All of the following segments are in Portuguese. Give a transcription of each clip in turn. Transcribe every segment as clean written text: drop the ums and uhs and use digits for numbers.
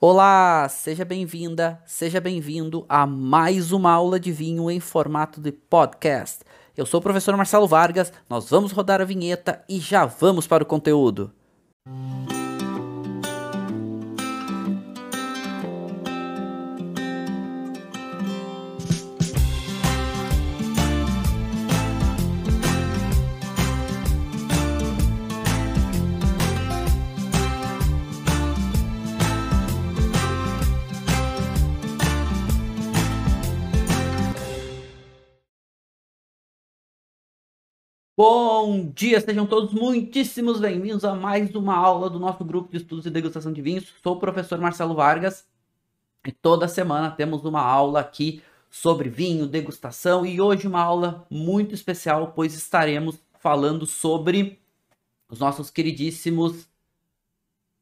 Olá, seja bem-vinda, seja bem-vindo a mais uma aula de vinho em formato de podcast. Eu sou o professor Marcelo Vargas, nós vamos rodar a vinheta e já vamos para o conteúdo. Bom dia, sejam todos muitíssimos bem-vindos a mais uma aula do nosso grupo de estudos e degustação de vinhos. Sou o professor Marcelo Vargas e toda semana temos uma aula aqui sobre vinho, degustação e hoje uma aula muito especial, pois estaremos falando sobre os nossos queridíssimos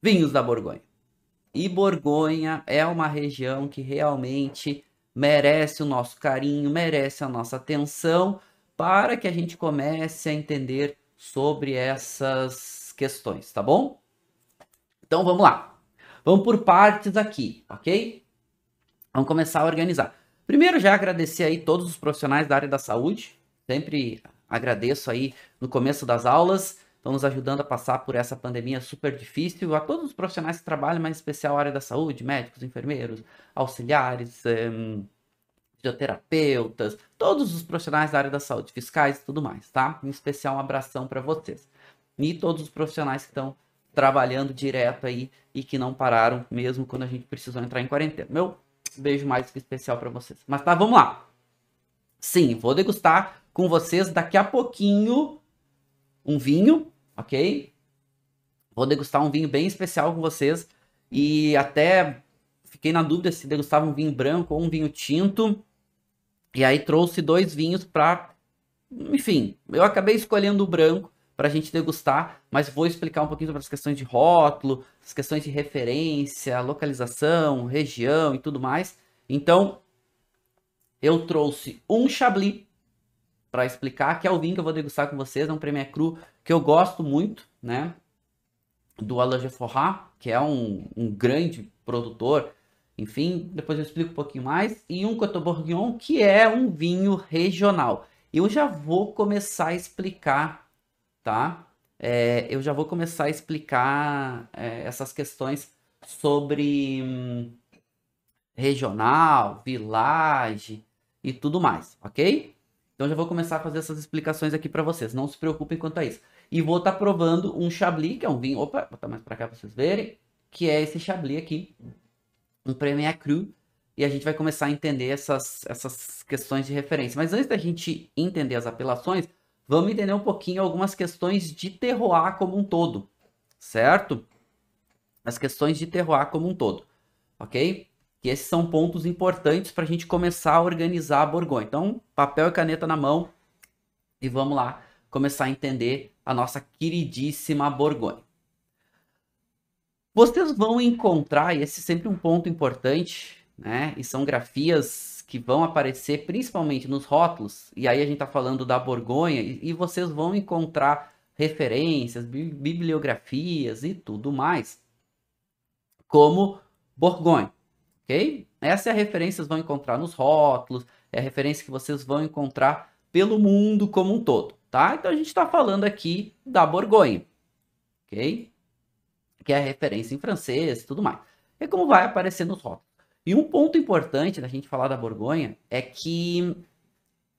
vinhos da Borgonha. E Borgonha é uma região que realmente merece o nosso carinho, merece a nossa atenção, para que a gente comece a entender sobre essas questões, tá bom? Então vamos lá. Vamos por partes aqui, ok? Vamos começar a organizar. Primeiro, já agradecer aí todos os profissionais da área da saúde. Sempre agradeço aí no começo das aulas. Estão nos ajudando a passar por essa pandemia super difícil. A todos os profissionais que trabalham, mas em especial a área da saúde, médicos, enfermeiros, auxiliares, fisioterapeutas, todos os profissionais da área da saúde, fiscais e tudo mais, tá? Em especial um abração para vocês. E todos os profissionais que estão trabalhando direto aí e que não pararam mesmo quando a gente precisou entrar em quarentena. Meu beijo mais que especial para vocês. Mas tá, vamos lá. Sim, vou degustar com vocês daqui a pouquinho um vinho, ok? Vou degustar um vinho bem especial com vocês e até fiquei na dúvida se degustava um vinho branco ou um vinho tinto. E aí trouxe dois vinhos para... Enfim, eu acabei escolhendo o branco para a gente degustar, mas vou explicar um pouquinho sobre as questões de rótulo, as questões de referência, localização, região e tudo mais. Então, eu trouxe um Chablis para explicar, que é o vinho que eu vou degustar com vocês. É um Premier Cru que eu gosto muito, né? Do Alain Geoffroy, que é um grande produtor. Enfim, depois eu explico um pouquinho mais. E um Côte Bourguignon, que é um vinho regional. Eu já vou começar a explicar, tá? Eu já vou começar a explicar essas questões sobre regional, village e tudo mais, ok? Então já vou começar a fazer essas explicações aqui para vocês. Não se preocupem quanto a isso. E vou estar provando um Chablis, que é um vinho... Opa, vou botar mais para cá para vocês verem. Que é esse Chablis aqui. Um Premier Cru, e a gente vai começar a entender essas questões de referência. Mas antes da gente entender as apelações, vamos entender um pouquinho algumas questões de terroir como um todo, certo? As questões de terroir como um todo, ok? E esses são pontos importantes para a gente começar a organizar a Borgonha. Então, papel e caneta na mão e vamos lá começar a entender a nossa queridíssima Borgonha. Vocês vão encontrar, e esse é sempre um ponto importante, né? E são grafias que vão aparecer principalmente nos rótulos, e aí a gente tá falando da Borgonha, e vocês vão encontrar referências, bibliografias e tudo mais, como Borgonha, ok? Essa é a referência que vocês vão encontrar nos rótulos, é a referência que vocês vão encontrar pelo mundo como um todo, tá? Então a gente tá falando aqui da Borgonha, ok? Que é a referência em francês e tudo mais. É como vai aparecer nos rótulos. E um ponto importante da gente falar da Borgonha é que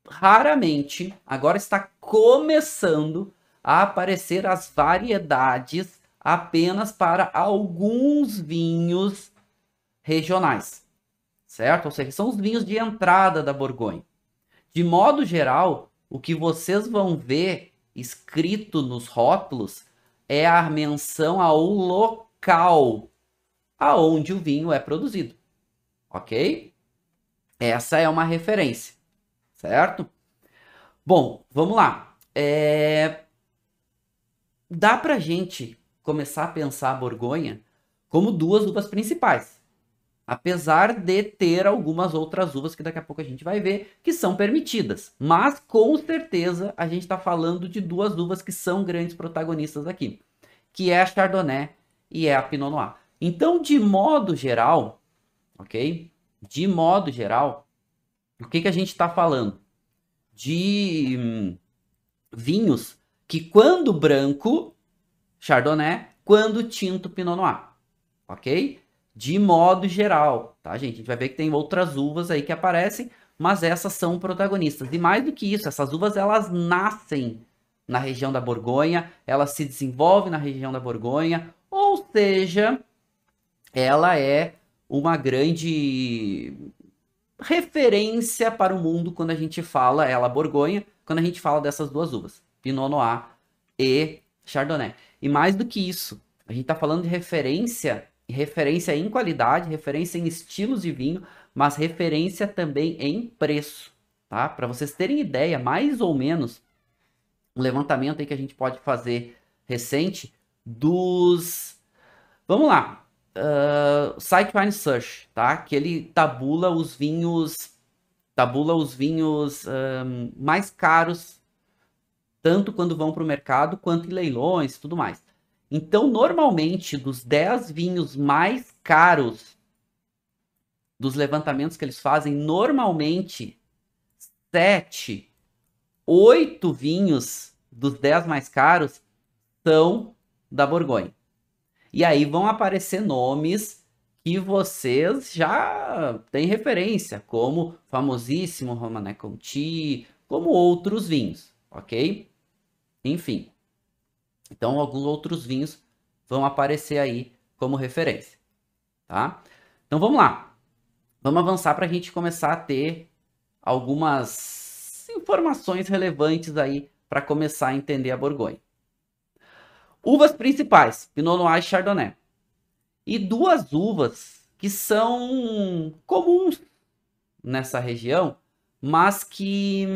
raramente, agora está começando a aparecer as variedades apenas para alguns vinhos regionais, certo? Ou seja, são os vinhos de entrada da Borgonha. De modo geral, o que vocês vão ver escrito nos rótulos é a menção ao local aonde o vinho é produzido, ok? Essa é uma referência, certo? Bom, vamos lá. Dá pra gente começar a pensar a Borgonha como duas uvas principais, apesar de ter algumas outras uvas que daqui a pouco a gente vai ver que são permitidas. Mas com certeza a gente está falando de duas uvas que são grandes protagonistas aqui, que é a Chardonnay e é a Pinot Noir. Então, de modo geral, ok? De modo geral, o que a gente está falando? De vinhos que quando branco, Chardonnay, quando tinto, Pinot Noir, ok? De modo geral, tá, gente? A gente vai ver que tem outras uvas aí que aparecem, mas essas são protagonistas. E mais do que isso, essas uvas, elas nascem na região da Borgonha, elas se desenvolvem na região da Borgonha, ou seja, ela é uma grande referência para o mundo quando a gente fala, ela Borgonha, quando a gente fala dessas duas uvas, Pinot Noir e Chardonnay. E mais do que isso, a gente está falando de referência em qualidade, referência em estilos de vinho, mas referência também em preço, tá? Para vocês terem ideia, mais ou menos, um levantamento aí que a gente pode fazer recente dos... Vamos lá. Site Wine Search, tá? Que ele tabula os vinhos mais caros, tanto quando vão para o mercado, quanto em leilões e tudo mais. Então, normalmente, dos 10 vinhos mais caros dos levantamentos que eles fazem, normalmente, 7, 8 vinhos dos 10 mais caros são da Borgonha. E aí vão aparecer nomes que vocês já têm referência, como famosíssimo Romanée Conti, como outros vinhos, ok? Enfim. Então, alguns outros vinhos vão aparecer aí como referência, tá? Então, vamos lá. Vamos avançar para a gente começar a ter algumas informações relevantes aí para começar a entender a Borgonha. Uvas principais, Pinot Noir e Chardonnay. E duas uvas que são comuns nessa região, mas que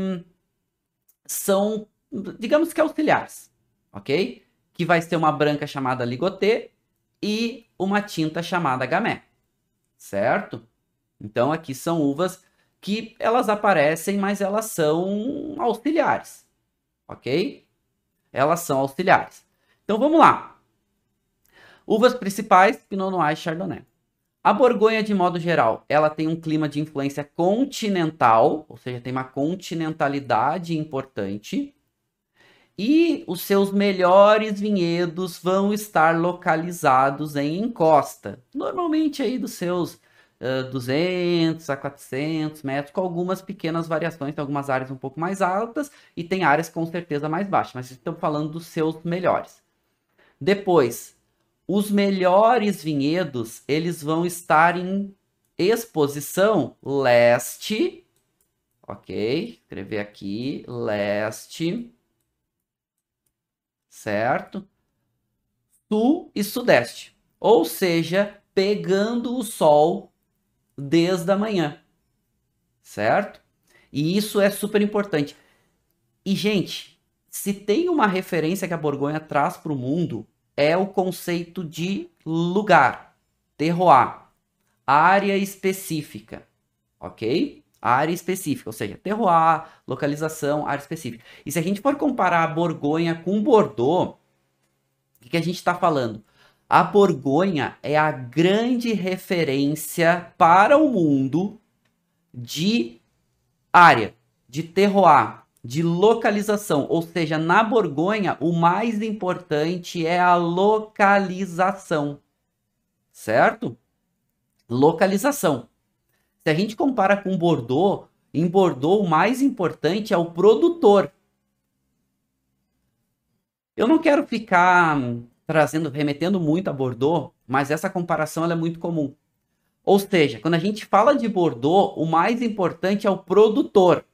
são, digamos que auxiliares, ok? Que vai ser uma branca chamada Ligoté e uma tinta chamada Gamay, certo? Então aqui são uvas que elas aparecem, mas elas são auxiliares, ok? Elas são auxiliares. Então vamos lá. Uvas principais, Pinot Noir e Chardonnay. A Borgonha, de modo geral, ela tem um clima de influência continental, ou seja, tem uma continentalidade importante. E os seus melhores vinhedos vão estar localizados em encosta. Normalmente aí dos seus 200 a 400 metros, com algumas pequenas variações. Tem algumas áreas um pouco mais altas e tem áreas com certeza mais baixas. Mas estamos falando dos seus melhores. Depois, os melhores vinhedos, eles vão estar em exposição leste, ok? Escrever aqui, leste, certo? Sul e sudeste, ou seja, pegando o sol desde a manhã, certo? E isso é super importante. E, gente, se tem uma referência que a Borgonha traz para o mundo, é o conceito de lugar, terroir, área específica, ok? Área específica, ou seja, terroir, localização, área específica. E se a gente for comparar a Borgonha com Bordeaux, o que a gente está falando? A Borgonha é a grande referência para o mundo de área, de terroir, de localização, ou seja, na Borgonha o mais importante é a localização, certo? Localização. Se a gente compara com Bordeaux, em Bordeaux o mais importante é o produtor. Eu não quero ficar remetendo muito a Bordeaux, mas essa comparação ela é muito comum. Ou seja, quando a gente fala de Bordeaux, o mais importante é o produtor.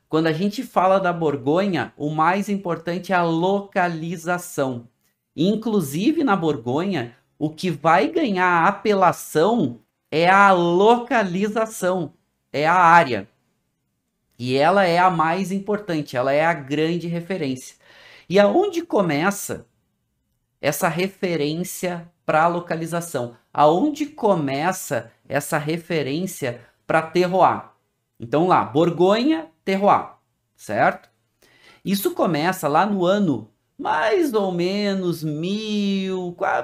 Quando a gente fala da Borgonha, o mais importante é a localização. Inclusive, na Borgonha, o que vai ganhar a apelação é a localização, é a área. E ela é a mais importante, ela é a grande referência. E aonde começa essa referência para a localização? Aonde começa essa referência para terroir? Então lá, Borgonha, terroir, certo? Isso começa lá no ano mais ou menos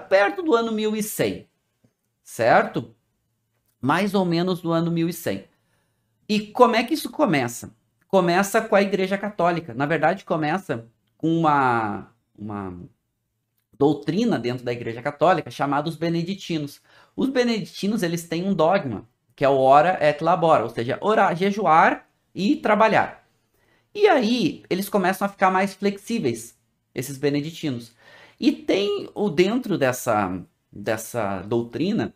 perto do ano 1100, certo? Mais ou menos no ano 1100. E como é que isso começa? Começa com a Igreja Católica. Na verdade, começa com uma doutrina dentro da Igreja Católica chamada os beneditinos. Os beneditinos, eles têm um dogma, que é o ora et labora, ou seja, orar, jejuar e trabalhar. E aí, eles começam a ficar mais flexíveis, esses beneditinos. E tem o dentro dessa doutrina,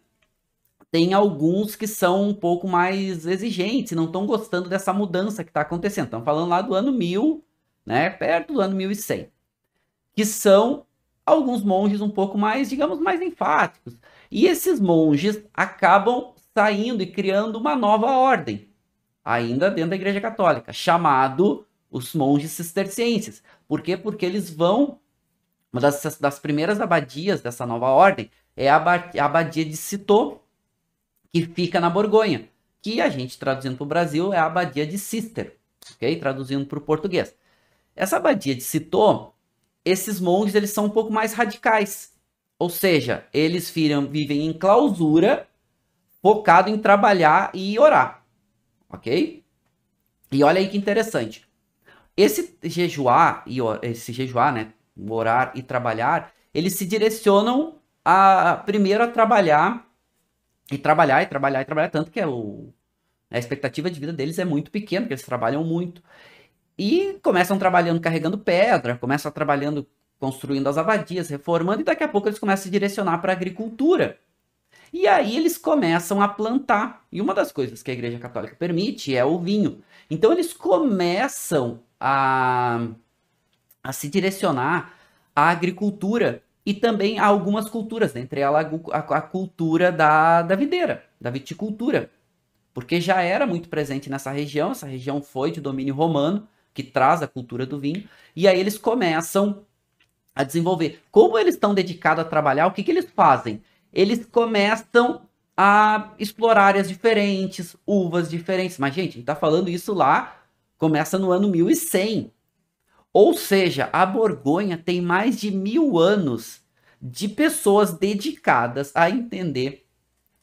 tem alguns que são um pouco mais exigentes, não estão gostando dessa mudança que está acontecendo. Estamos falando lá do ano 1000, né, perto do ano 1100, que são alguns monges um pouco mais, digamos, mais enfáticos. E esses monges acabam saindo e criando uma nova ordem, ainda dentro da Igreja Católica, chamado os monges cistercienses. Por quê? Porque eles vão... Uma das primeiras abadias dessa nova ordem é a abadia de Citeaux, que fica na Borgonha, que a gente, traduzindo para o Brasil, é a abadia de Cister, ok? Traduzindo para o português. Essa abadia de Citeaux, esses monges, eles são um pouco mais radicais, ou seja, eles vivem em clausura, focado em trabalhar e orar, ok? E olha aí que interessante. Esse jejuar, né, orar e trabalhar, eles se direcionam primeiro a trabalhar, tanto que a expectativa de vida deles é muito pequena, porque eles trabalham muito. E começam trabalhando carregando pedra, começam trabalhando construindo as abadias, reformando, e daqui a pouco eles começam a se direcionar para a agricultura. E aí eles começam a plantar. E uma das coisas que a Igreja Católica permite é o vinho. Então eles começam a se direcionar à agricultura e também a algumas culturas, dentre elas a cultura da videira, da viticultura, porque já era muito presente nessa região. Essa região foi de domínio romano, que traz a cultura do vinho, e aí eles começam a desenvolver. Como eles estão dedicados a trabalhar, o que eles fazem? Eles começam a explorar áreas diferentes, uvas diferentes. Mas, gente, a gente está falando isso lá, começa no ano 1100. Ou seja, a Borgonha tem mais de 1000 anos de pessoas dedicadas a entender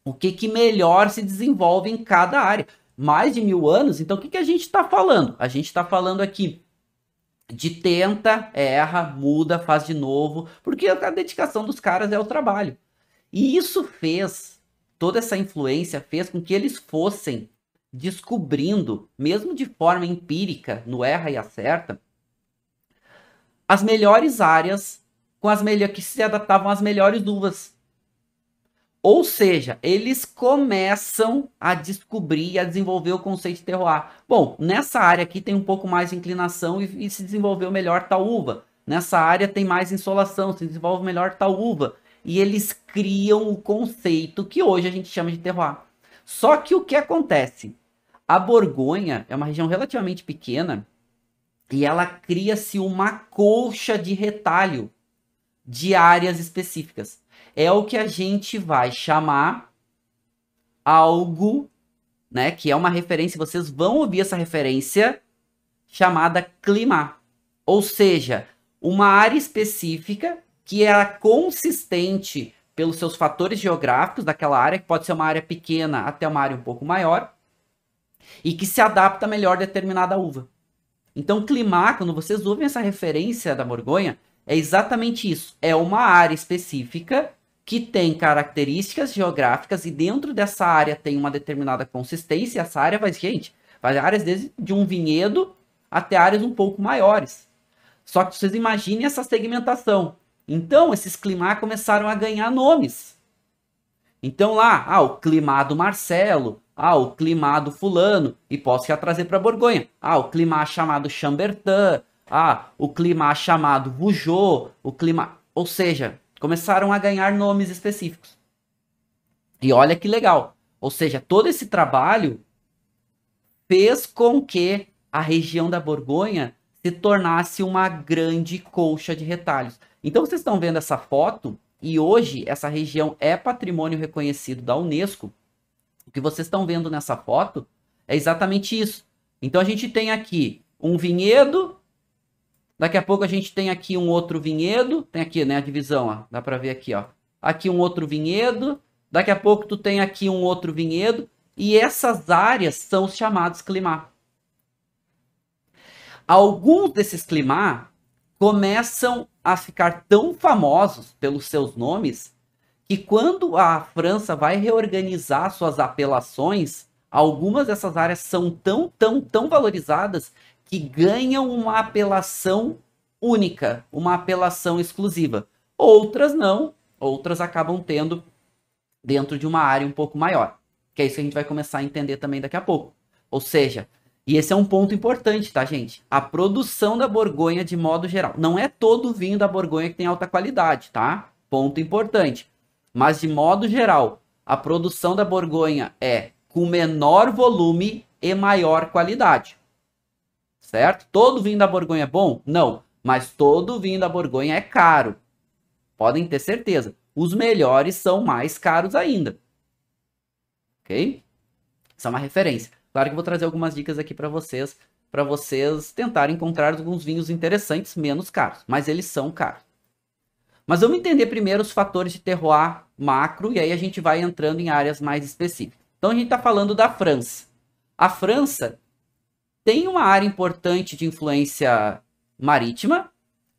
o que melhor se desenvolve em cada área. Mais de 1000 anos, então o que a gente está falando? A gente está falando aqui de tenta, erra, muda, faz de novo, porque a dedicação dos caras é o trabalho. E isso fez, toda essa influência fez com que eles fossem descobrindo, mesmo de forma empírica, no erra e acerta, as melhores áreas com que se adaptavam às melhores uvas. Ou seja, eles começam a descobrir e a desenvolver o conceito de terroir. Bom, nessa área aqui tem um pouco mais de inclinação e se desenvolveu melhor tal uva. Nessa área tem mais insolação, se desenvolve melhor tal uva. E eles criam o conceito que hoje a gente chama de terroir. Só que o que acontece? A Borgonha é uma região relativamente pequena e ela cria-se uma colcha de retalho de áreas específicas. É o que a gente vai chamar algo, né, que é uma referência, vocês vão ouvir essa referência, chamada clima. Ou seja, uma área específica que é consistente pelos seus fatores geográficos daquela área, que pode ser uma área pequena até uma área um pouco maior, e que se adapta melhor a determinada uva. Então, clima, quando vocês ouvem essa referência da Borgonha, é exatamente isso. É uma área específica que tem características geográficas e dentro dessa área tem uma determinada consistência. Essa área vai, gente, vai áreas desde de um vinhedo até áreas um pouco maiores. Só que vocês imaginem essa segmentação. Então, esses climas começaram a ganhar nomes. Então lá, o clima do Marcelo, o clima do fulano, e posso já trazer para Borgonha. O clima chamado Chambertin, o clima chamado Vougeot, o clima... Ou seja, começaram a ganhar nomes específicos. E olha que legal. Ou seja, todo esse trabalho fez com que a região da Borgonha se tornasse uma grande colcha de retalhos. Então vocês estão vendo essa foto, e hoje essa região é patrimônio reconhecido da Unesco. O que vocês estão vendo nessa foto é exatamente isso. Então a gente tem aqui um vinhedo, daqui a pouco a gente tem aqui um outro vinhedo, tem aqui, né, a divisão, ó, dá para ver aqui, ó. Aqui um outro vinhedo, Daqui a pouco tu tem aqui um outro vinhedo e essas áreas são os chamados climá. Alguns desses climá começam a ficar tão famosos pelos seus nomes que quando a França vai reorganizar suas apelações, algumas dessas áreas são tão valorizadas que ganham uma apelação única, uma apelação exclusiva. Outras não, outras acabam tendo dentro de uma área um pouco maior, que é isso que a gente vai começar a entender também daqui a pouco. Ou seja, e esse é um ponto importante, tá, gente? A produção da Borgonha, de modo geral, não é todo vinho da Borgonha que tem alta qualidade, tá? Ponto importante. Mas, de modo geral, a produção da Borgonha é com menor volume e maior qualidade. Certo? Todo vinho da Borgonha é bom? Não. Mas todo vinho da Borgonha é caro. Podem ter certeza. Os melhores são mais caros ainda. Ok? Isso é uma referência. Claro que eu vou trazer algumas dicas aqui para vocês tentarem encontrar alguns vinhos interessantes, menos caros. Mas eles são caros. Mas vamos entender primeiro os fatores de terroir macro e aí a gente vai entrando em áreas mais específicas. Então a gente está falando da França. A França tem uma área importante de influência marítima,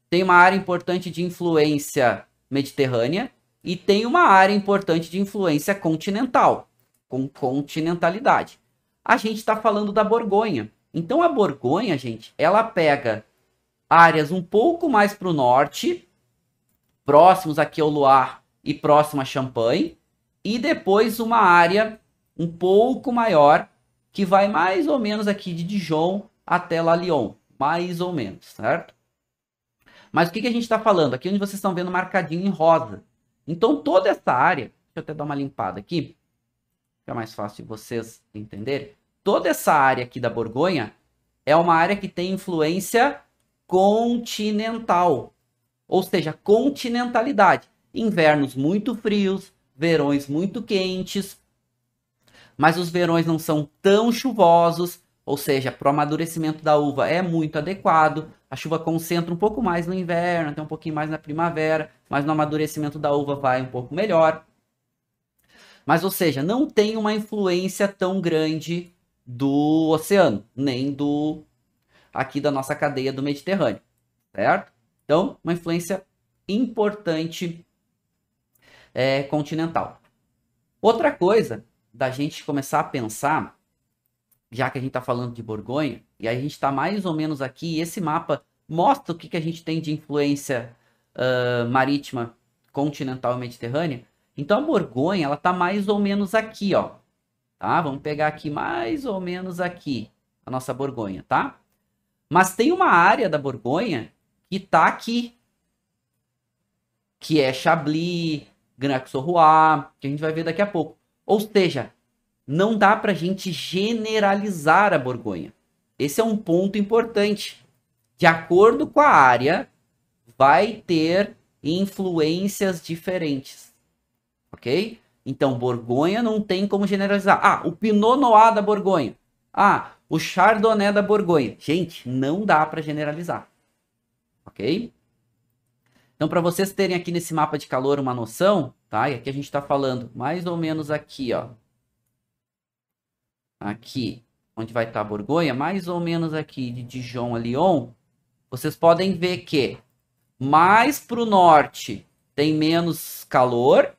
tem uma área importante de influência mediterrânea e tem uma área importante de influência continental, com continentalidade. A gente está falando da Borgonha. Então a Borgonha, gente, ela pega áreas um pouco mais para o norte, próximos aqui ao Loire e próximo a Champagne, e depois uma área um pouco maior, que vai mais ou menos aqui de Dijon até La Lyon, mais ou menos, certo? Mas o que a gente está falando? Aqui onde vocês estão vendo marcadinho em rosa. Então toda essa área, deixa eu até dar uma limpada aqui, fica mais fácil de vocês entenderem. Toda essa área aqui da Borgonha é uma área que tem influência continental. Ou seja, continentalidade. Invernos muito frios, verões muito quentes, mas os verões não são tão chuvosos, ou seja, para o amadurecimento da uva é muito adequado. A chuva concentra um pouco mais no inverno, até um pouquinho mais na primavera, mas no amadurecimento da uva vai um pouco melhor. Mas, ou seja, não tem uma influência tão grande do oceano, nem do aqui da nossa cadeia do Mediterrâneo, certo? Então, uma influência importante continental. Outra coisa da gente começar a pensar, já que a gente está falando de Borgonha, e a gente está mais ou menos aqui, e esse mapa mostra o que a gente tem de influência marítima, continental e mediterrânea. Então a Borgonha, ela está mais ou menos aqui, ó. Tá? Vamos pegar aqui mais ou menos aqui, a nossa Borgonha, tá? Mas tem uma área da Borgonha que está aqui, que é Chablis, Grand-Auxerrois, que a gente vai ver daqui a pouco. Ou seja, não dá para a gente generalizar a Borgonha. Esse é um ponto importante. De acordo com a área, vai ter influências diferentes. Ok? Então, Borgonha não tem como generalizar. Ah, o Pinot Noir da Borgonha. Ah, o Chardonnay da Borgonha. Gente, não dá para generalizar. Ok? Então, para vocês terem aqui nesse mapa de calor uma noção, tá? E aqui a gente está falando mais ou menos aqui, ó. Aqui, onde vai estar a Borgonha, mais ou menos aqui de Dijon a Lyon, vocês podem ver que mais para o norte tem menos calor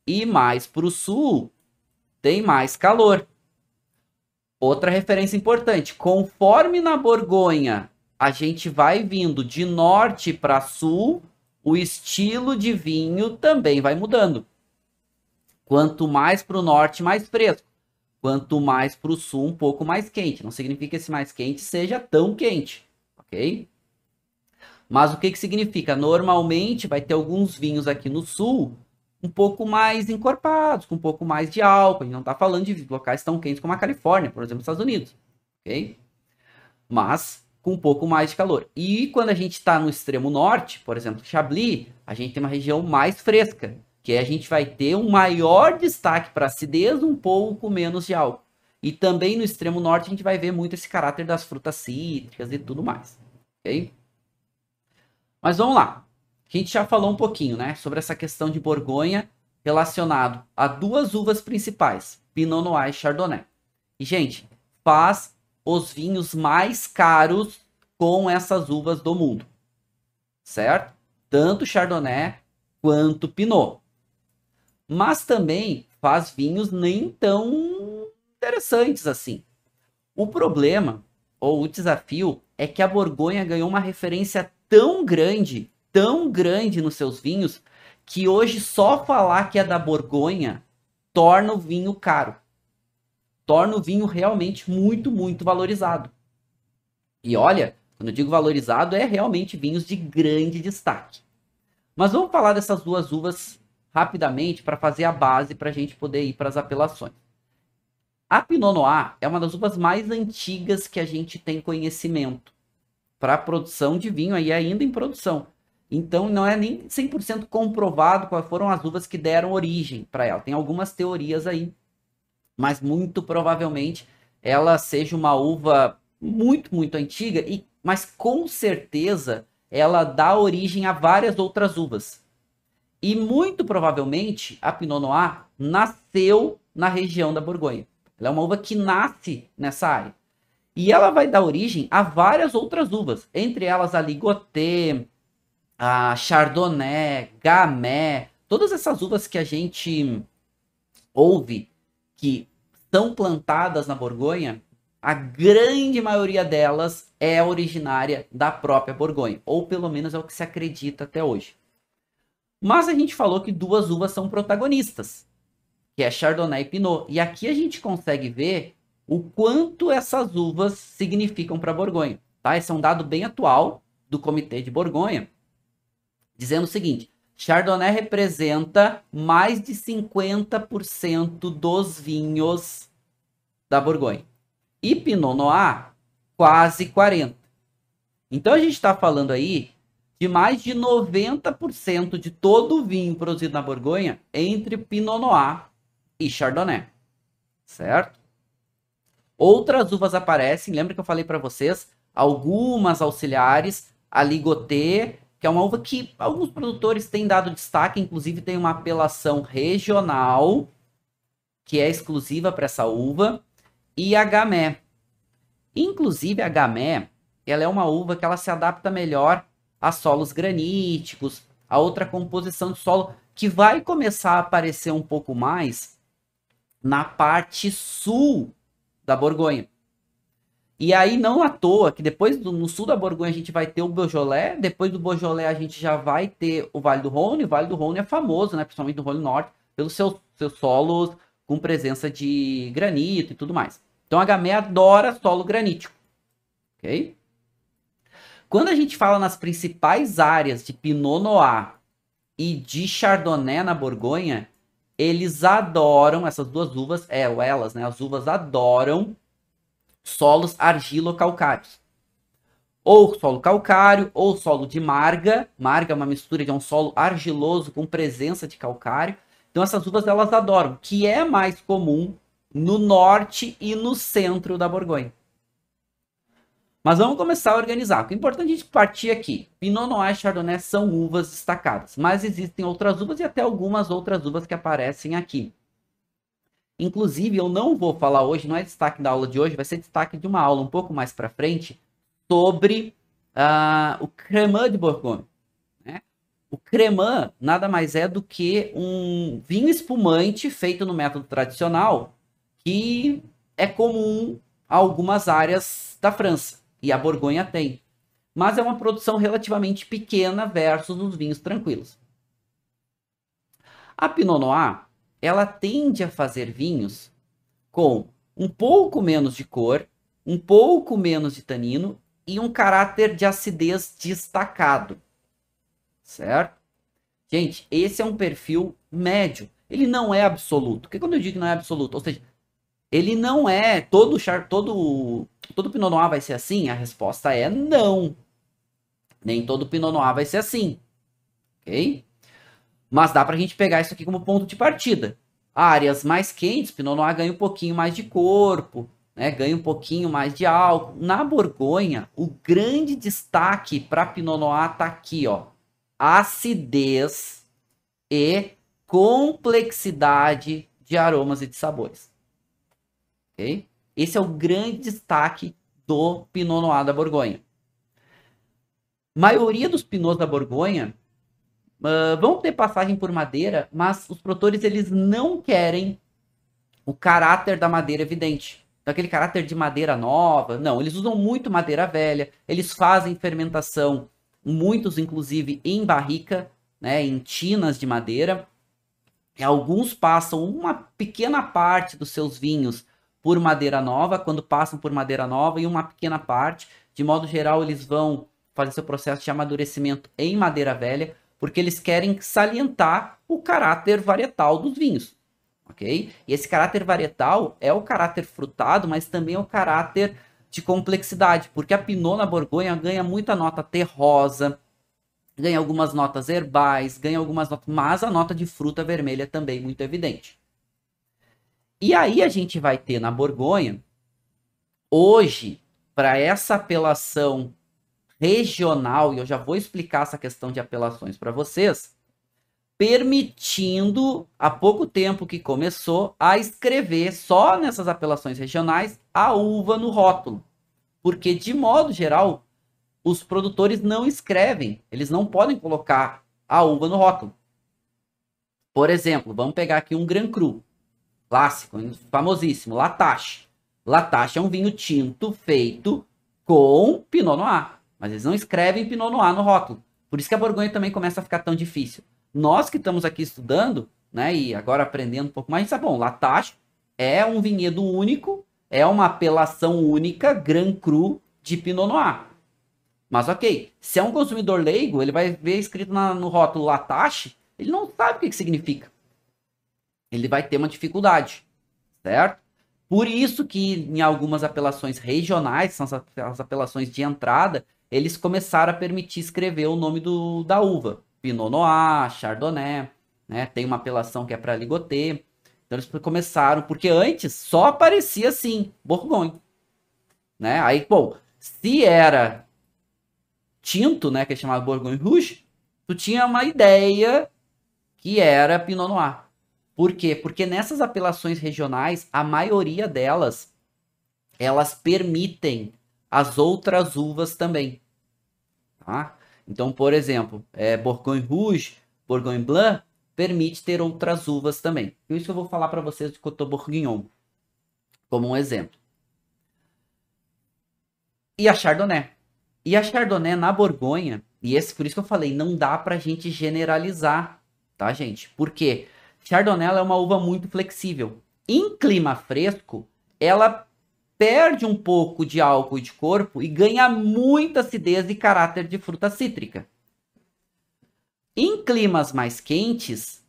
e mais para o sul tem mais calor. Outra referência importante, conforme na Borgonha a gente vai vindo de norte para sul, o estilo de vinho também vai mudando. Quanto mais para o norte, mais fresco. Quanto mais para o sul, um pouco mais quente. Não significa que esse mais quente seja tão quente, ok? Mas o que significa? Normalmente vai ter alguns vinhos aqui no sul um pouco mais encorpados, com um pouco mais de álcool. A gente não está falando de locais tão quentes como a Califórnia, por exemplo, nos Estados Unidos, ok? Mas com um pouco mais de calor. E quando a gente está no extremo norte, por exemplo, Chablis, a gente tem uma região mais fresca, que a gente vai ter um maior destaque para acidez, um pouco menos de álcool. E também no extremo norte a gente vai ver muito esse caráter das frutas cítricas e tudo mais, ok? Mas vamos lá. A gente já falou um pouquinho, né, sobre essa questão de Borgonha relacionado a duas uvas principais, Pinot Noir e Chardonnay. E, gente, faz os vinhos mais caros com essas uvas do mundo, certo? Tanto Chardonnay quanto Pinot. Mas também faz vinhos nem tão interessantes assim. O problema, ou o desafio, é que a Borgonha ganhou uma referência tão grande nos seus vinhos, que hoje só falar que é da Borgonha torna o vinho caro. Torna o vinho realmente muito, muito valorizado. E olha, quando eu digo valorizado, é realmente vinhos de grande destaque. Mas vamos falar dessas duas uvas rapidamente para fazer a base para a gente poder ir para as apelações. A Pinot Noir é uma das uvas mais antigas que a gente tem conhecimento para a produção de vinho aí ainda em produção. Então não é nem 100% comprovado quais foram as uvas que deram origem para ela. Tem algumas teorias aí, mas muito provavelmente ela seja uma uva muito, muito antiga, mas com certeza ela dá origem a várias outras uvas. E muito provavelmente a Pinot Noir nasceu na região da Borgonha. Ela é uma uva que nasce nessa área. E ela vai dar origem a várias outras uvas, entre elas a Ligoté, a Chardonnay, Gamay, todas essas uvas que a gente ouve que são plantadas na Borgonha, a grande maioria delas é originária da própria Borgonha, ou pelo menos é o que se acredita até hoje. Mas a gente falou que duas uvas são protagonistas, que é Chardonnay e Pinot. E aqui a gente consegue ver o quanto essas uvas significam para a Borgonha. Tá? Esse é um dado bem atual do Comitê de Borgonha, dizendo o seguinte: Chardonnay representa mais de 50% dos vinhos da Borgonha. E Pinot Noir, quase 40%. Então a gente está falando aí de mais de 90% de todo o vinho produzido na Borgonha entre Pinot Noir e Chardonnay, certo? Outras uvas aparecem, lembra que eu falei para vocês? Algumas auxiliares, a Ligoté, que é uma uva que alguns produtores têm dado destaque, inclusive tem uma apelação regional, que é exclusiva para essa uva, e a Gamay. Inclusive a Gamay, ela é uma uva que ela se adapta melhor a solos graníticos, a outra composição de solo, que vai começar a aparecer um pouco mais na parte sul da Borgonha. E aí não à toa que depois no sul da Borgonha a gente vai ter o Beaujolais, depois do Beaujolais a gente já vai ter o Vale do Rhône. O Vale do Rhône é famoso, né, principalmente do Rhône Norte, pelos seus solos com presença de granito e tudo mais. Então a Gamay adora solo granítico, ok? Quando a gente fala nas principais áreas de Pinot Noir e de Chardonnay na Borgonha, eles adoram, essas duas uvas, elas, né, as uvas adoram solos argilo-calcários. Ou solo calcário, ou solo de marga. Marga é uma mistura de um solo argiloso com presença de calcário. Então essas uvas elas adoram, que é mais comum no norte e no centro da Borgonha. Mas vamos começar a organizar. O que é importante a gente partir aqui. Pinot Noir e Chardonnay são uvas destacadas, mas existem outras uvas e até algumas outras uvas que aparecem aqui. Inclusive, eu não vou falar hoje, não é destaque da aula de hoje, vai ser destaque de uma aula um pouco mais para frente sobre o Cremant de Bourgogne. Né? O Cremant nada mais é do que um vinho espumante feito no método tradicional que é comum a algumas áreas da França. E a Borgonha tem. Mas é uma produção relativamente pequena versus os vinhos tranquilos. A Pinot Noir, ela tende a fazer vinhos com um pouco menos de cor, um pouco menos de tanino e um caráter de acidez destacado. Certo? Gente, esse é um perfil médio. Ele não é absoluto. Porque quando eu digo que não é absoluto, ou seja, ele não é todo Pinot Noir vai ser assim? A resposta é não. Nem todo Pinot Noir vai ser assim. Ok? Mas dá pra gente pegar isso aqui como ponto de partida. Áreas mais quentes, Pinot Noir ganha um pouquinho mais de corpo, né? Ganha um pouquinho mais de álcool. Na Borgonha, o grande destaque para Pinot Noir tá aqui, ó. Acidez e complexidade de aromas e de sabores. Ok? Esse é o grande destaque do Pinot Noir da Borgonha. Maioria dos Pinots da Borgonha vão ter passagem por madeira, mas os produtores eles não querem o caráter da madeira evidente. Então, aquele caráter de madeira nova, não, eles usam muito madeira velha, eles fazem fermentação, muitos inclusive em barrica, né, em tinas de madeira. E alguns passam uma pequena parte dos seus vinhos por madeira nova, quando passam por madeira nova, e uma pequena parte, de modo geral, eles vão fazer seu processo de amadurecimento em madeira velha, porque eles querem salientar o caráter varietal dos vinhos. Ok? E esse caráter varietal é o caráter frutado, mas também é o caráter de complexidade, porque a Pinot na Borgonha ganha muita nota terrosa, ganha algumas notas herbais, ganha algumas notas, mas a nota de fruta vermelha também muito evidente. E aí a gente vai ter na Borgonha, hoje, para essa apelação regional, e eu já vou explicar essa questão de apelações para vocês, permitindo, há pouco tempo que começou, a escrever só nessas apelações regionais a uva no rótulo. Porque, de modo geral, os produtores não escrevem, eles não podem colocar a uva no rótulo. Por exemplo, vamos pegar aqui um Grand Cru, clássico, famosíssimo, Latache. Latache é um vinho tinto feito com Pinot Noir, mas eles não escrevem Pinot Noir no rótulo. Por isso que a Borgonha também começa a ficar tão difícil. Nós que estamos aqui estudando, né, e agora aprendendo um pouco mais, sabe, bom, Latache é um vinhedo único, é uma apelação única, Grand Cru de Pinot Noir. Mas ok, se é um consumidor leigo, ele vai ver escrito no rótulo Latache, ele não sabe o que significa. Ele vai ter uma dificuldade, certo? Por isso que em algumas apelações regionais, são as apelações de entrada, eles começaram a permitir escrever o nome da uva. Pinot Noir, Chardonnay, né? Tem uma apelação que é para Ligoté. Então eles começaram, porque antes só aparecia assim, Borgonha. Né? Aí, bom, se era tinto, né, que é chamado Bourgogne Rouge, tu tinha uma ideia que era Pinot Noir. Por quê? Porque nessas apelações regionais, a maioria delas, elas permitem as outras uvas também. Tá? Então, por exemplo, Bourgogne Rouge, Bourgogne Blanc, permite ter outras uvas também. Por isso eu vou falar para vocês de Côteaux Bourguignon, como um exemplo. E a Chardonnay. E a Chardonnay na Borgonha, por isso que eu falei, não dá pra gente generalizar, tá, gente? Por quê? Chardonnay é uma uva muito flexível. Em clima fresco, ela perde um pouco de álcool e de corpo e ganha muita acidez e caráter de fruta cítrica. Em climas mais quentes,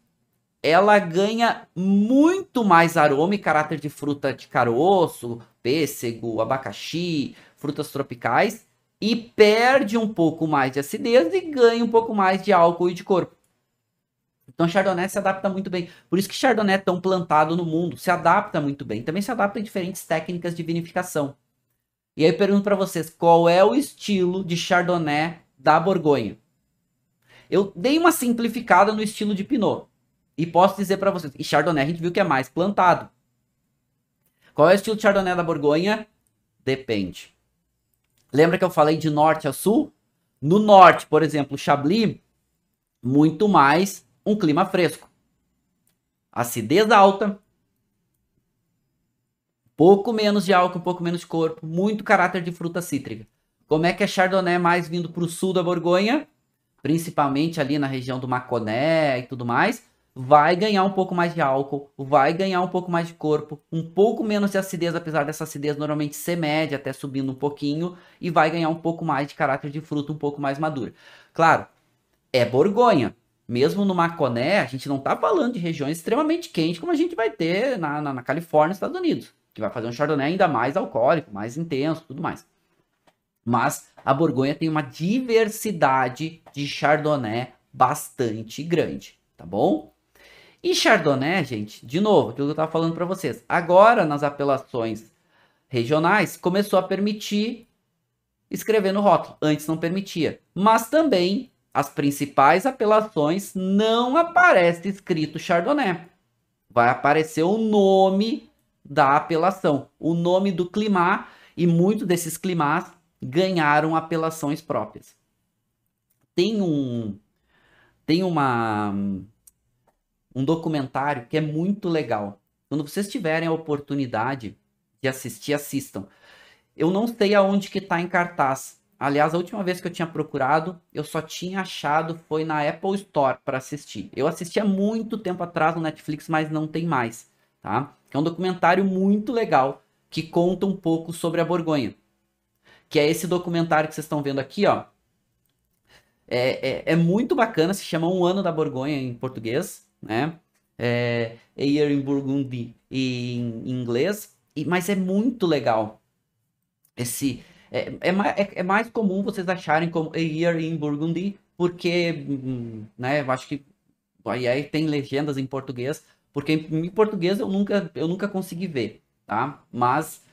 ela ganha muito mais aroma e caráter de fruta de caroço, pêssego, abacaxi, frutas tropicais, e perde um pouco mais de acidez e ganha um pouco mais de álcool e de corpo. Então, Chardonnay se adapta muito bem. Por isso que Chardonnay é tão plantado no mundo. Se adapta muito bem. Também se adapta em diferentes técnicas de vinificação. E aí eu pergunto para vocês, qual é o estilo de Chardonnay da Borgonha? Eu dei uma simplificada no estilo de Pinot. E posso dizer para vocês, e Chardonnay a gente viu que é mais plantado. Qual é o estilo de Chardonnay da Borgonha? Depende. Lembra que eu falei de norte a sul? No norte, por exemplo, Chablis, muito mais um clima fresco. Acidez alta, pouco menos de álcool, um pouco menos de corpo, muito caráter de fruta cítrica. Como é que é Chardonnay mais vindo para o sul da Borgonha? Principalmente ali na região do Mâconnais e tudo mais, vai ganhar um pouco mais de álcool, vai ganhar um pouco mais de corpo, um pouco menos de acidez, apesar dessa acidez normalmente ser média, até subindo um pouquinho, e vai ganhar um pouco mais de caráter de fruta, um pouco mais madura. Claro, é Borgonha. Mesmo no Mâconnais, a gente não está falando de regiões extremamente quentes, como a gente vai ter na Califórnia, Estados Unidos, que vai fazer um Chardonnay ainda mais alcoólico, mais intenso, tudo mais. Mas a Borgonha tem uma diversidade de Chardonnay bastante grande, tá bom? E Chardonnay, gente, de novo, aquilo que eu estava falando para vocês. Agora, nas apelações regionais, começou a permitir escrever no rótulo. Antes não permitia. Mas também as principais apelações não aparece escrito Chardonnay. Vai aparecer o nome da apelação, o nome do climat, e muitos desses climats ganharam apelações próprias. Tem um documentário que é muito legal. Quando vocês tiverem a oportunidade de assistir, assistam. Eu não sei aonde que tá em cartaz. Aliás, a última vez que eu tinha procurado, eu só tinha achado foi na Apple Store para assistir. Eu assisti há muito tempo atrás no Netflix, mas não tem mais, tá? É um documentário muito legal que conta um pouco sobre a Borgonha. Que é esse documentário que vocês estão vendo aqui, ó. É muito bacana, se chama Um Ano da Borgonha em português, né? A Year in Burgundy em inglês, mas é muito legal. É mais comum vocês acharem como A Year in Burgundy, porque, né, eu acho que aí tem legendas em português, porque em português eu nunca consegui ver, tá? Mas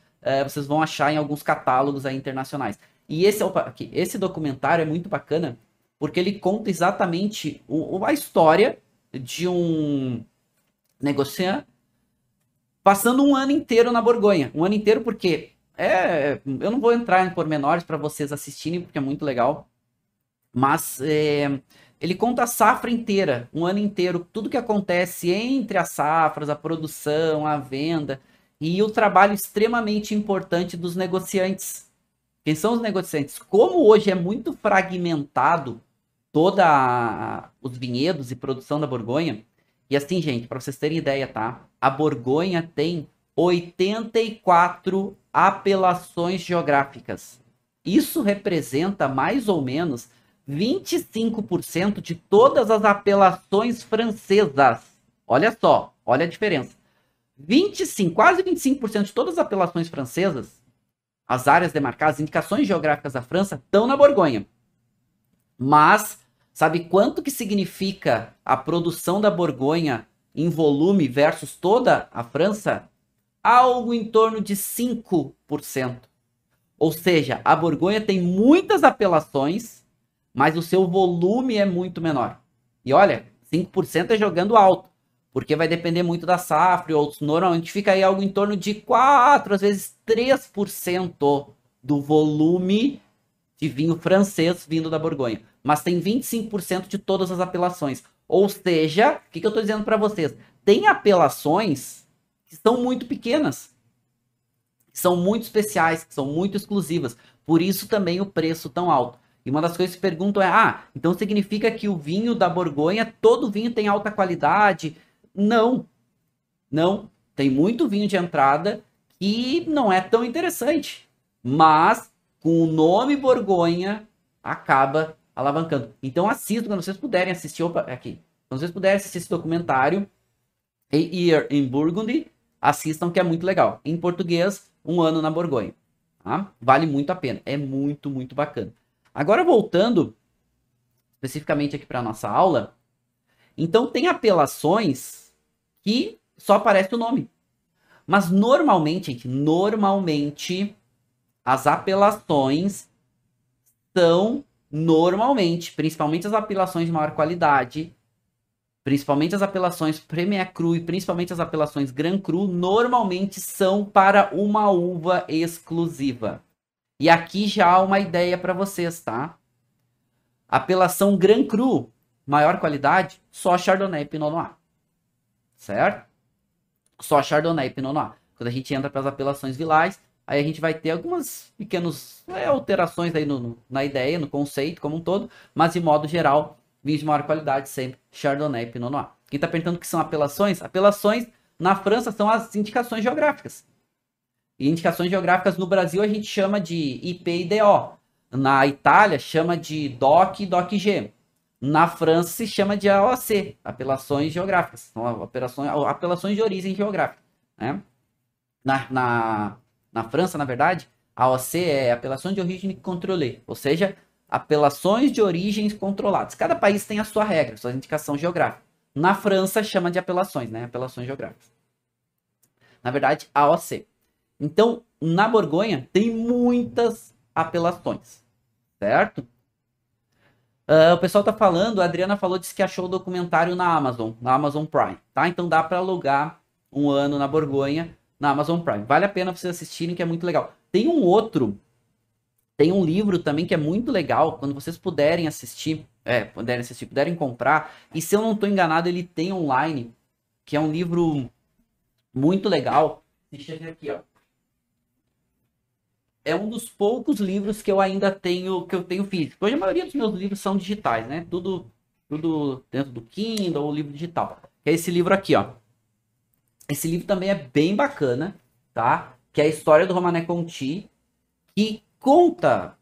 vocês vão achar em alguns catálogos aí internacionais. E esse documentário é muito bacana, porque ele conta exatamente a história de um negociante passando um ano inteiro na Borgonha. Um ano inteiro porque eu não vou entrar em pormenores para vocês assistirem, porque é muito legal. Mas ele conta a safra inteira, um ano inteiro, tudo que acontece entre as safras, a produção, a venda e o trabalho extremamente importante dos negociantes. Quem são os negociantes? Como hoje é muito fragmentado os vinhedos e produção da Borgonha, e assim, gente, para vocês terem ideia, tá? A Borgonha tem 84 apelações geográficas. Isso representa mais ou menos 25% de todas as apelações francesas. Olha só, olha a diferença. 25, quase 25% de todas as apelações francesas, as áreas demarcadas, indicações geográficas da França, estão na Borgonha. Mas sabe quanto que significa a produção da Borgonha em volume versus toda a França? Algo em torno de 5%. Ou seja, a Borgonha tem muitas apelações, mas o seu volume é muito menor. E olha, 5% é jogando alto, porque vai depender muito da safra e outros. Normalmente fica aí algo em torno de 4, às vezes 3% do volume de vinho francês vindo da Borgonha. Mas tem 25% de todas as apelações. Ou seja, o que eu estou dizendo para vocês? Tem apelações que são muito pequenas, que são muito especiais, que são muito exclusivas. Por isso também o preço tão alto. E uma das coisas que perguntam é: então significa que o vinho da Borgonha, todo vinho tem alta qualidade? Não, não. Tem muito vinho de entrada que não é tão interessante. Mas com o nome Borgonha, acaba alavancando. Então assistam, quando vocês puderem assistir, aqui, quando vocês puderem assistir esse documentário, A Year in Burgundy, assistam que é muito legal. Em português, Um Ano na Borgonha. Tá? Vale muito a pena, é muito, muito bacana. Agora voltando especificamente aqui para nossa aula, então tem apelações que só aparece o nome. Mas normalmente, gente, normalmente as apelações são normalmente, principalmente as apelações de maior qualidade, principalmente as apelações Premier Cru e principalmente as apelações Grand Cru, normalmente são para uma uva exclusiva. E aqui já há uma ideia para vocês, tá? Apelação Grand Cru, maior qualidade, só Chardonnay e Pinot Noir. Certo? Só Chardonnay e Pinot Noir. Quando a gente entra para as apelações Village, aí a gente vai ter algumas pequenas alterações aí na ideia, no conceito como um todo, mas de modo geral, vinhos de maior qualidade sempre, Chardonnay e Pinot Noir. Quem está perguntando o que são apelações? Apelações na França são as indicações geográficas. E indicações geográficas no Brasil a gente chama de IP e DO. Na Itália chama de DOC e DOC-G. Na França se chama de AOC, apelações geográficas. São apelações de origem geográfica. Né? Na França, na verdade, a AOC é apelação de origem controlée, ou seja, apelações de origens controladas. Cada país tem a sua regra, sua indicação geográfica. Na França chama de apelações, né? Apelações geográficas. Na verdade, AOC. Então, na Borgonha tem muitas apelações, certo? O pessoal tá falando, a Adriana falou, disse que achou o documentário na Amazon Prime, tá? Então dá para alugar um ano na Borgonha na Amazon Prime. Vale a pena vocês assistirem, que é muito legal. Tem um livro também que é muito legal, quando vocês puderem assistir, puderem comprar, e se eu não tô enganado, ele tem online, que é um livro muito legal. Deixa eu ver aqui, ó. É um dos poucos livros que eu ainda tenho, físico. Hoje a maioria dos meus livros são digitais, né? Tudo dentro do Kindle ou livro digital. É esse livro aqui, ó. Esse livro também é bem bacana, tá? Que é a história do Romané Conti, que conta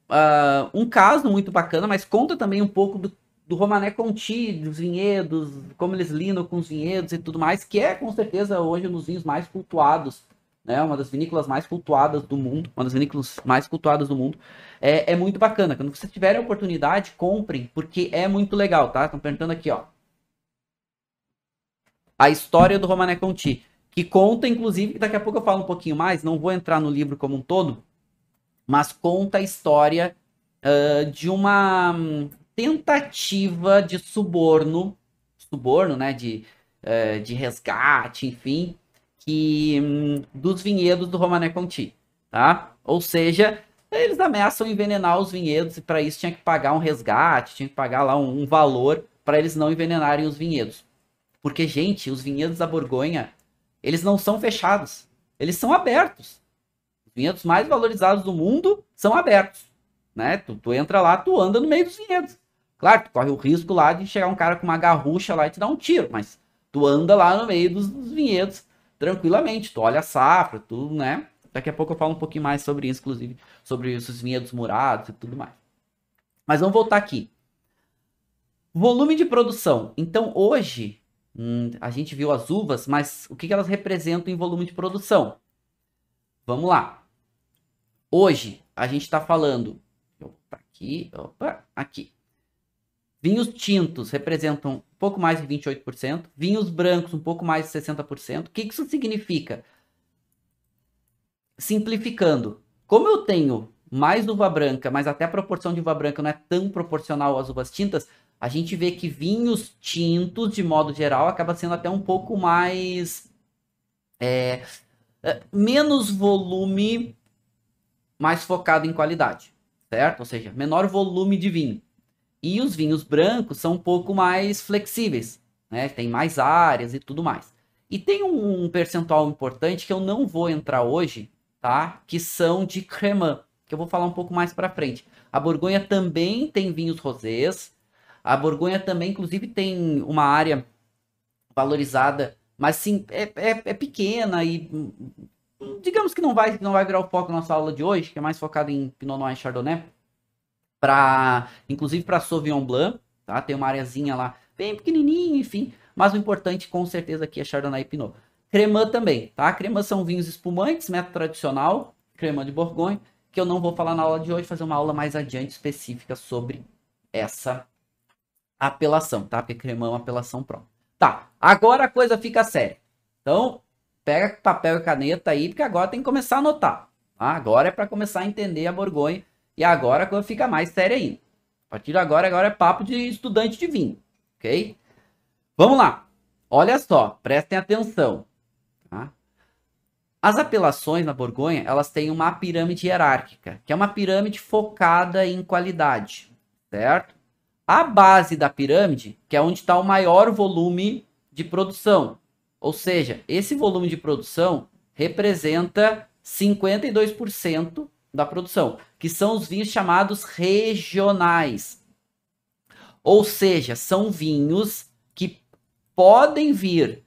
um caso muito bacana, mas conta também um pouco do Romané Conti, dos vinhedos, como eles lidam com os vinhedos e tudo mais, que é com certeza hoje um dos vinhos mais cultuados, né? Uma das vinícolas mais cultuadas do mundo, É muito bacana. Quando vocês tiverem a oportunidade, comprem, porque é muito legal, tá? Estão perguntando aqui, ó. A história do Romané Conti, que conta, inclusive, daqui a pouco eu falo um pouquinho mais, não vou entrar no livro como um todo, mas conta a história de uma tentativa de suborno, né, de resgate, enfim, dos vinhedos do Romané Conti, tá? Ou seja, eles ameaçam envenenar os vinhedos e para isso tinha que pagar um resgate, tinha que pagar lá um valor para eles não envenenarem os vinhedos. Porque, gente, os vinhedos da Borgonha, eles não são fechados, eles são abertos. Os vinhedos mais valorizados do mundo são abertos, né? Tu entra lá, tu anda no meio dos vinhedos. Claro, tu corre o risco lá de chegar um cara com uma garrucha lá e te dar um tiro, mas tu anda lá no meio dos vinhedos tranquilamente, tu olha a safra, tu, né? Daqui a pouco eu falo um pouquinho mais sobre isso, inclusive, sobre esses vinhedos murados e tudo mais. Mas vamos voltar aqui. Volume de produção. Então, hoje, a gente viu as uvas, mas o que elas representam em volume de produção? Vamos lá. Hoje, a gente está falando... aqui. Vinhos tintos representam um pouco mais de 28%. Vinhos brancos, um pouco mais de 60%. O que isso significa? Simplificando. Como eu tenho mais uva branca, mas até a proporção de uva branca não é tão proporcional às uvas tintas, a gente vê que vinhos tintos, de modo geral, acaba sendo até um pouco mais... menos volume, mais focado em qualidade, certo? Ou seja, menor volume de vinho. E os vinhos brancos são um pouco mais flexíveis, né? Tem mais áreas e tudo mais. E tem um percentual importante que eu não vou entrar hoje, tá? Que são de cremant, que eu vou falar um pouco mais para frente. A Borgonha também tem vinhos rosés. A Borgonha também, inclusive, tem uma área valorizada, mas sim, é pequena e digamos que não vai virar o foco da nossa aula de hoje, que é mais focado em Pinot Noir e Chardonnay. Inclusive para Sauvignon Blanc, tá? Tem uma areazinha lá bem pequenininha, enfim. Mas o importante com certeza aqui é Chardonnay e Pinot. Cremant também, tá? Cremant são vinhos espumantes, método tradicional, Cremant de Borgonha, que eu não vou falar na aula de hoje, fazer uma aula mais adiante específica sobre essa apelação, tá? Porque Cremant é uma apelação própria. Tá, agora a coisa fica séria. Então, pega papel e caneta aí, porque agora tem que começar a anotar. Tá? Agora é para começar a entender a Borgonha. E agora a coisa fica mais séria ainda. A partir de agora é papo de estudante de vinho, ok? Vamos lá. Olha só, prestem atenção. Tá? As apelações na Borgonha, elas têm uma pirâmide hierárquica, que é uma pirâmide focada em qualidade, certo? A base da pirâmide, que é onde está o maior volume de produção. Ou seja, esse volume de produção representa 52% da produção, que são os vinhos chamados regionais. Ou seja, são vinhos que podem vir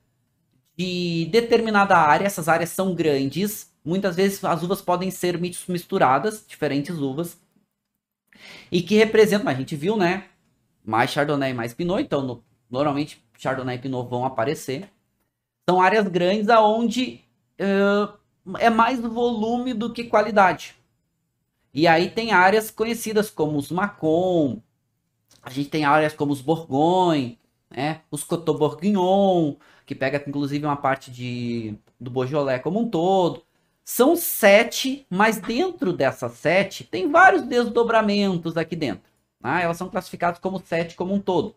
de determinada área, essas áreas são grandes, muitas vezes as uvas podem ser misturadas, diferentes uvas, e que representam, a gente viu, né, mais Chardonnay e mais Pinot, então normalmente Chardonnay e Pinot vão aparecer. São áreas grandes aonde é mais volume do que qualidade. E aí tem áreas conhecidas como os Macon, a gente tem áreas como os Bourgogne, né? Os Coteaux Bourguignon, que pega inclusive uma parte do Beaujolais como um todo. São 7, mas dentro dessas 7 tem vários desdobramentos aqui dentro, né? Elas são classificadas como 7 como um todo.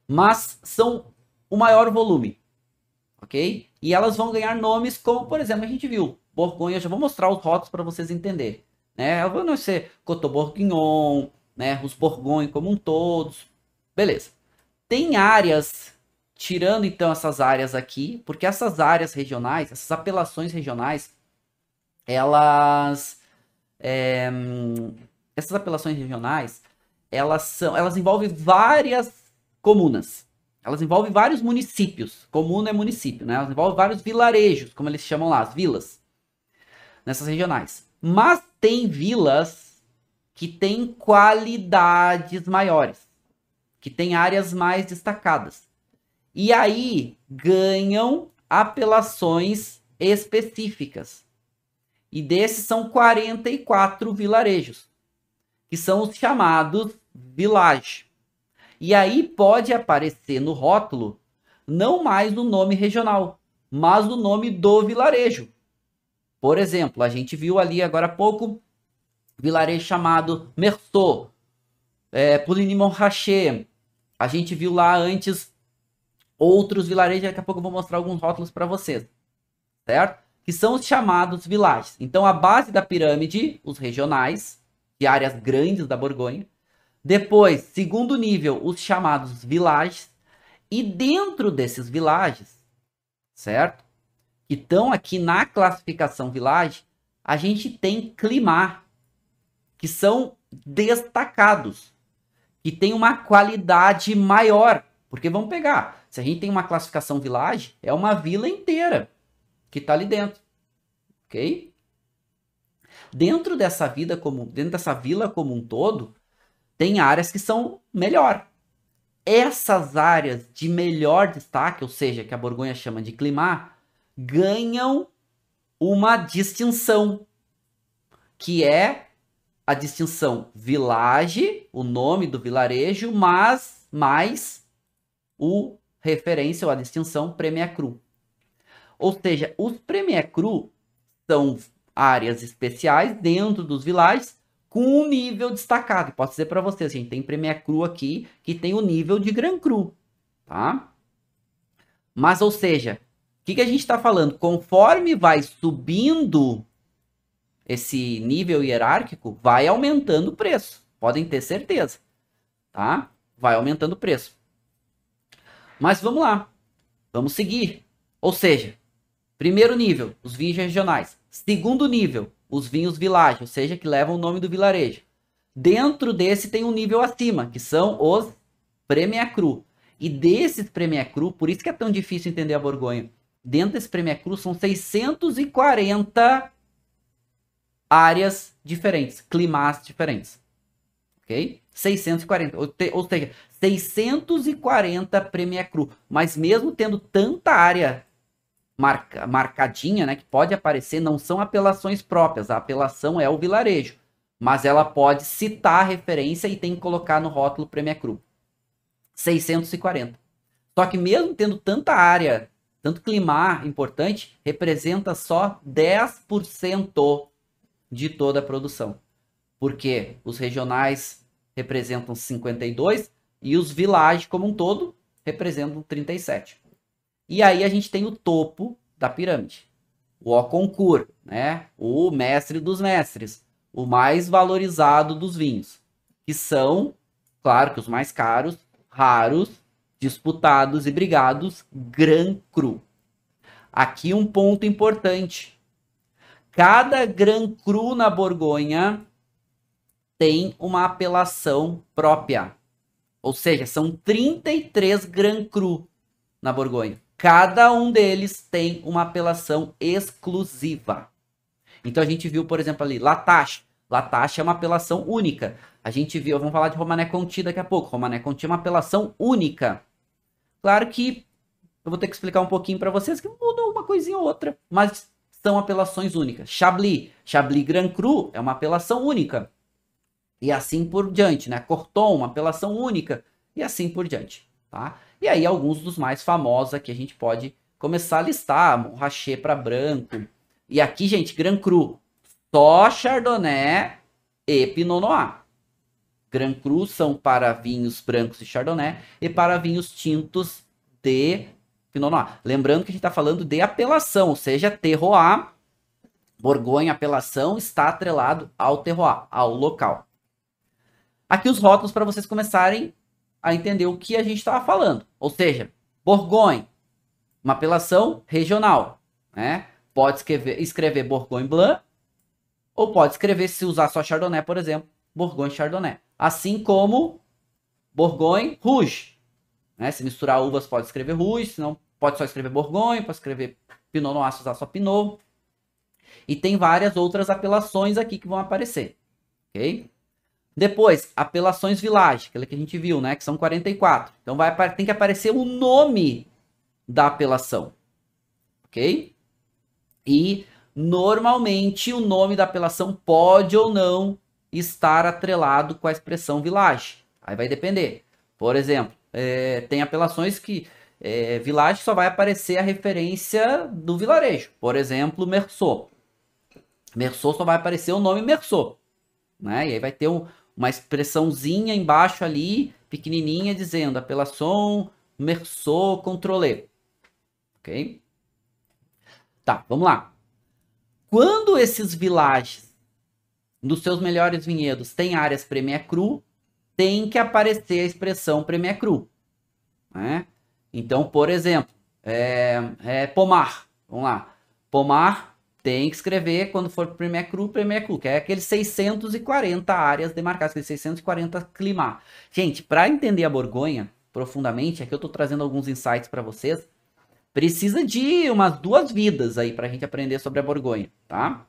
Mas são o maior volume, ok? E elas vão ganhar nomes como, por exemplo, a gente viu, Borgonha, eu já vou mostrar os rótulos para vocês entenderem, né? Vão não ser Côteaux Bourguignon, né? Os Borgonha como um todos, beleza. Tem áreas, tirando então essas áreas aqui, porque essas áreas regionais, essas apelações regionais, essas apelações regionais, elas envolvem várias comunas. Elas envolvem vários municípios. Comuna é município, né? Elas envolvem vários vilarejos, como eles chamam lá, as vilas, nessas regionais. Mas tem vilas que têm qualidades maiores, que têm áreas mais destacadas. E aí ganham apelações específicas. E desses são 44 vilarejos, que são os chamados village. E aí pode aparecer no rótulo não mais o nome regional, mas o nome do vilarejo. Por exemplo, a gente viu ali agora há pouco vilarejo chamado Meursault, Pouligny-Montrachet. A gente viu lá antes outros vilarejos, daqui a pouco eu vou mostrar alguns rótulos para vocês, certo? Que são os chamados villages. Então, a base da pirâmide, os regionais, de áreas grandes da Borgonha. Depois, segundo nível, os chamados villages. E dentro desses villages, certo? Que estão aqui na classificação village, a gente tem climat, que são destacados, que tem uma qualidade maior. Porque vamos pegar, se a gente tem uma classificação village, é uma vila inteira que está ali dentro, ok? Dentro dessa vila como um todo, tem áreas que são melhor. Essas áreas de melhor destaque, ou seja, que a Borgonha chama de climat, ganham uma distinção, que é a distinção village, o nome do vilarejo, mas mais o referência ou a distinção Premier Cru. Ou seja, os Premier Cru são áreas especiais dentro dos villages com um nível destacado. Posso dizer para vocês, gente, tem Premier Cru aqui que tem o nível de Grand Cru, tá? Mas, ou seja, o que a gente está falando? Conforme vai subindo esse nível hierárquico, vai aumentando o preço. Podem ter certeza, tá? Vai aumentando o preço. Mas vamos lá, vamos seguir. Ou seja, primeiro nível, os vinhos regionais. Segundo nível, os vinhos village, ou seja, que levam o nome do vilarejo. Dentro desse tem um nível acima, que são os Premier Cru. E desses Premier Cru, por isso que é tão difícil entender a Borgonha. Dentro desse Premier Cru são 640 áreas diferentes, climas diferentes. Ok? 640, ou seja, 640 Premier Cru. Mas mesmo tendo tanta área marcadinha, né, que pode aparecer, não são apelações próprias, a apelação é o vilarejo, mas ela pode citar a referência e tem que colocar no rótulo Premier Cru. 640. Só que mesmo tendo tanta área, tanto clima importante, representa só 10% de toda a produção. Porque os regionais representam 52% e os villages como um todo representam 37%. E aí a gente tem o topo da pirâmide. O Haut-Concours, né? O mestre dos mestres. O mais valorizado dos vinhos. Que são, claro que os mais caros, raros, disputados e brigados, Grand Cru. Aqui um ponto importante. Cada Grand Cru na Borgonha tem uma apelação própria. Ou seja, são 33 Grand Cru na Borgonha. Cada um deles tem uma apelação exclusiva. Então a gente viu, por exemplo, ali, La Tâche. La Tâche é uma apelação única. A gente viu, vamos falar de Romanée Conti daqui a pouco. Romanée Conti é uma apelação única. Claro que eu vou ter que explicar um pouquinho para vocês que mudou uma coisinha ou outra, mas são apelações únicas. Chablis Grand Cru é uma apelação única. E assim por diante, né? Corton, uma apelação única. E assim por diante, tá? E aí alguns dos mais famosos aqui a gente pode começar a listar. Montrachet para branco. E aqui, gente, Grand Cru. Só Chardonnay e Pinot Noir. Grand Cru são para vinhos brancos de Chardonnay e para vinhos tintos de Pinot Noir. Lembrando que a gente está falando de apelação, ou seja, terroir. Borgonha, apelação, está atrelado ao terroir, ao local. Aqui os rótulos para vocês começarem a entender o que a gente estava falando. Ou seja, Borgonha, uma apelação regional, né? Pode escrever Bourgogne Blanc, ou pode escrever, se usar só Chardonnay, por exemplo, Bourgogne Chardonnay. Assim como Bourgogne Rouge, né? Se misturar uvas, pode escrever Rouge, senão pode só escrever Bourgogne, pode escrever Pinot Noir, se usar só Pinot. E tem várias outras apelações aqui que vão aparecer, ok? Depois, apelações village, aquela que a gente viu, né? Que são 44. Então tem que aparecer o nome da apelação, ok? E normalmente o nome da apelação pode ou não estar atrelado com a expressão village. Aí vai depender. Por exemplo, tem apelações que village só vai aparecer a referência do vilarejo. Por exemplo, Meursault. Meursault só vai aparecer o nome Meursault, né? E aí vai ter uma expressãozinha embaixo ali, pequenininha, dizendo apelação Meursault contrôlé. Ok? Tá, vamos lá. Quando esses villages, nos seus melhores vinhedos, têm áreas Premier Cru, tem que aparecer a expressão Premier Cru, né? Então, por exemplo, Pommard. Vamos lá. Pommard tem que escrever, quando for Premier Cru, que é aqueles 640 áreas demarcadas, aqueles 640 clima. Gente, para entender a Borgonha profundamente, aqui eu estou trazendo alguns insights para vocês, precisa de umas 2 vidas aí para a gente aprender sobre a Borgonha, tá?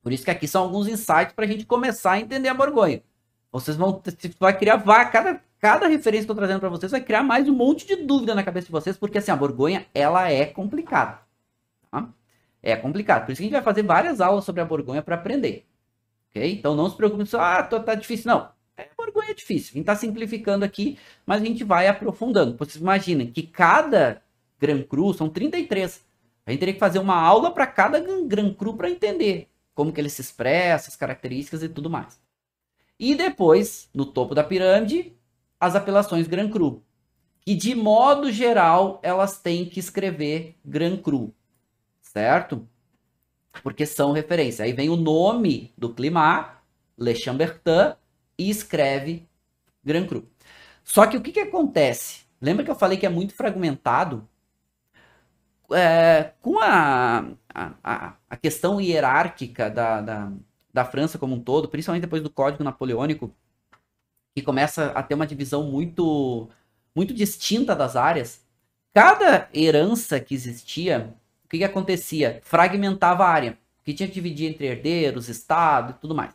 Por isso que aqui são alguns insights para a gente começar a entender a Borgonha. Vocês vai criar, cada referência que eu estou trazendo para vocês vai criar mais um monte de dúvida na cabeça de vocês, porque assim, a Borgonha, ela é complicada, tá? É complicado, por isso que a gente vai fazer várias aulas sobre a Borgonha para aprender, ok? Então não se preocupe só, tá difícil, não. A Borgonha é difícil, a gente está simplificando aqui, mas a gente vai aprofundando. Vocês imaginem que cada Grand Cru são 33. A gente teria que fazer uma aula para cada Grand Cru para entender como que ele se expressa, as características e tudo mais. E depois, no topo da pirâmide, as apelações Grand Cru, que de modo geral elas têm que escrever Grand Cru, certo? Porque são referência. Aí vem o nome do climat, Le Chambertin, e escreve Grand Cru. Só que o que acontece? Lembra que eu falei que é muito fragmentado? Com a questão hierárquica da França como um todo, principalmente depois do Código Napoleônico, que começa a ter uma divisão muito, muito distinta das áreas, cada herança que existia, o que acontecia? Fragmentava a área, que tinha que dividir entre herdeiros, estado e tudo mais.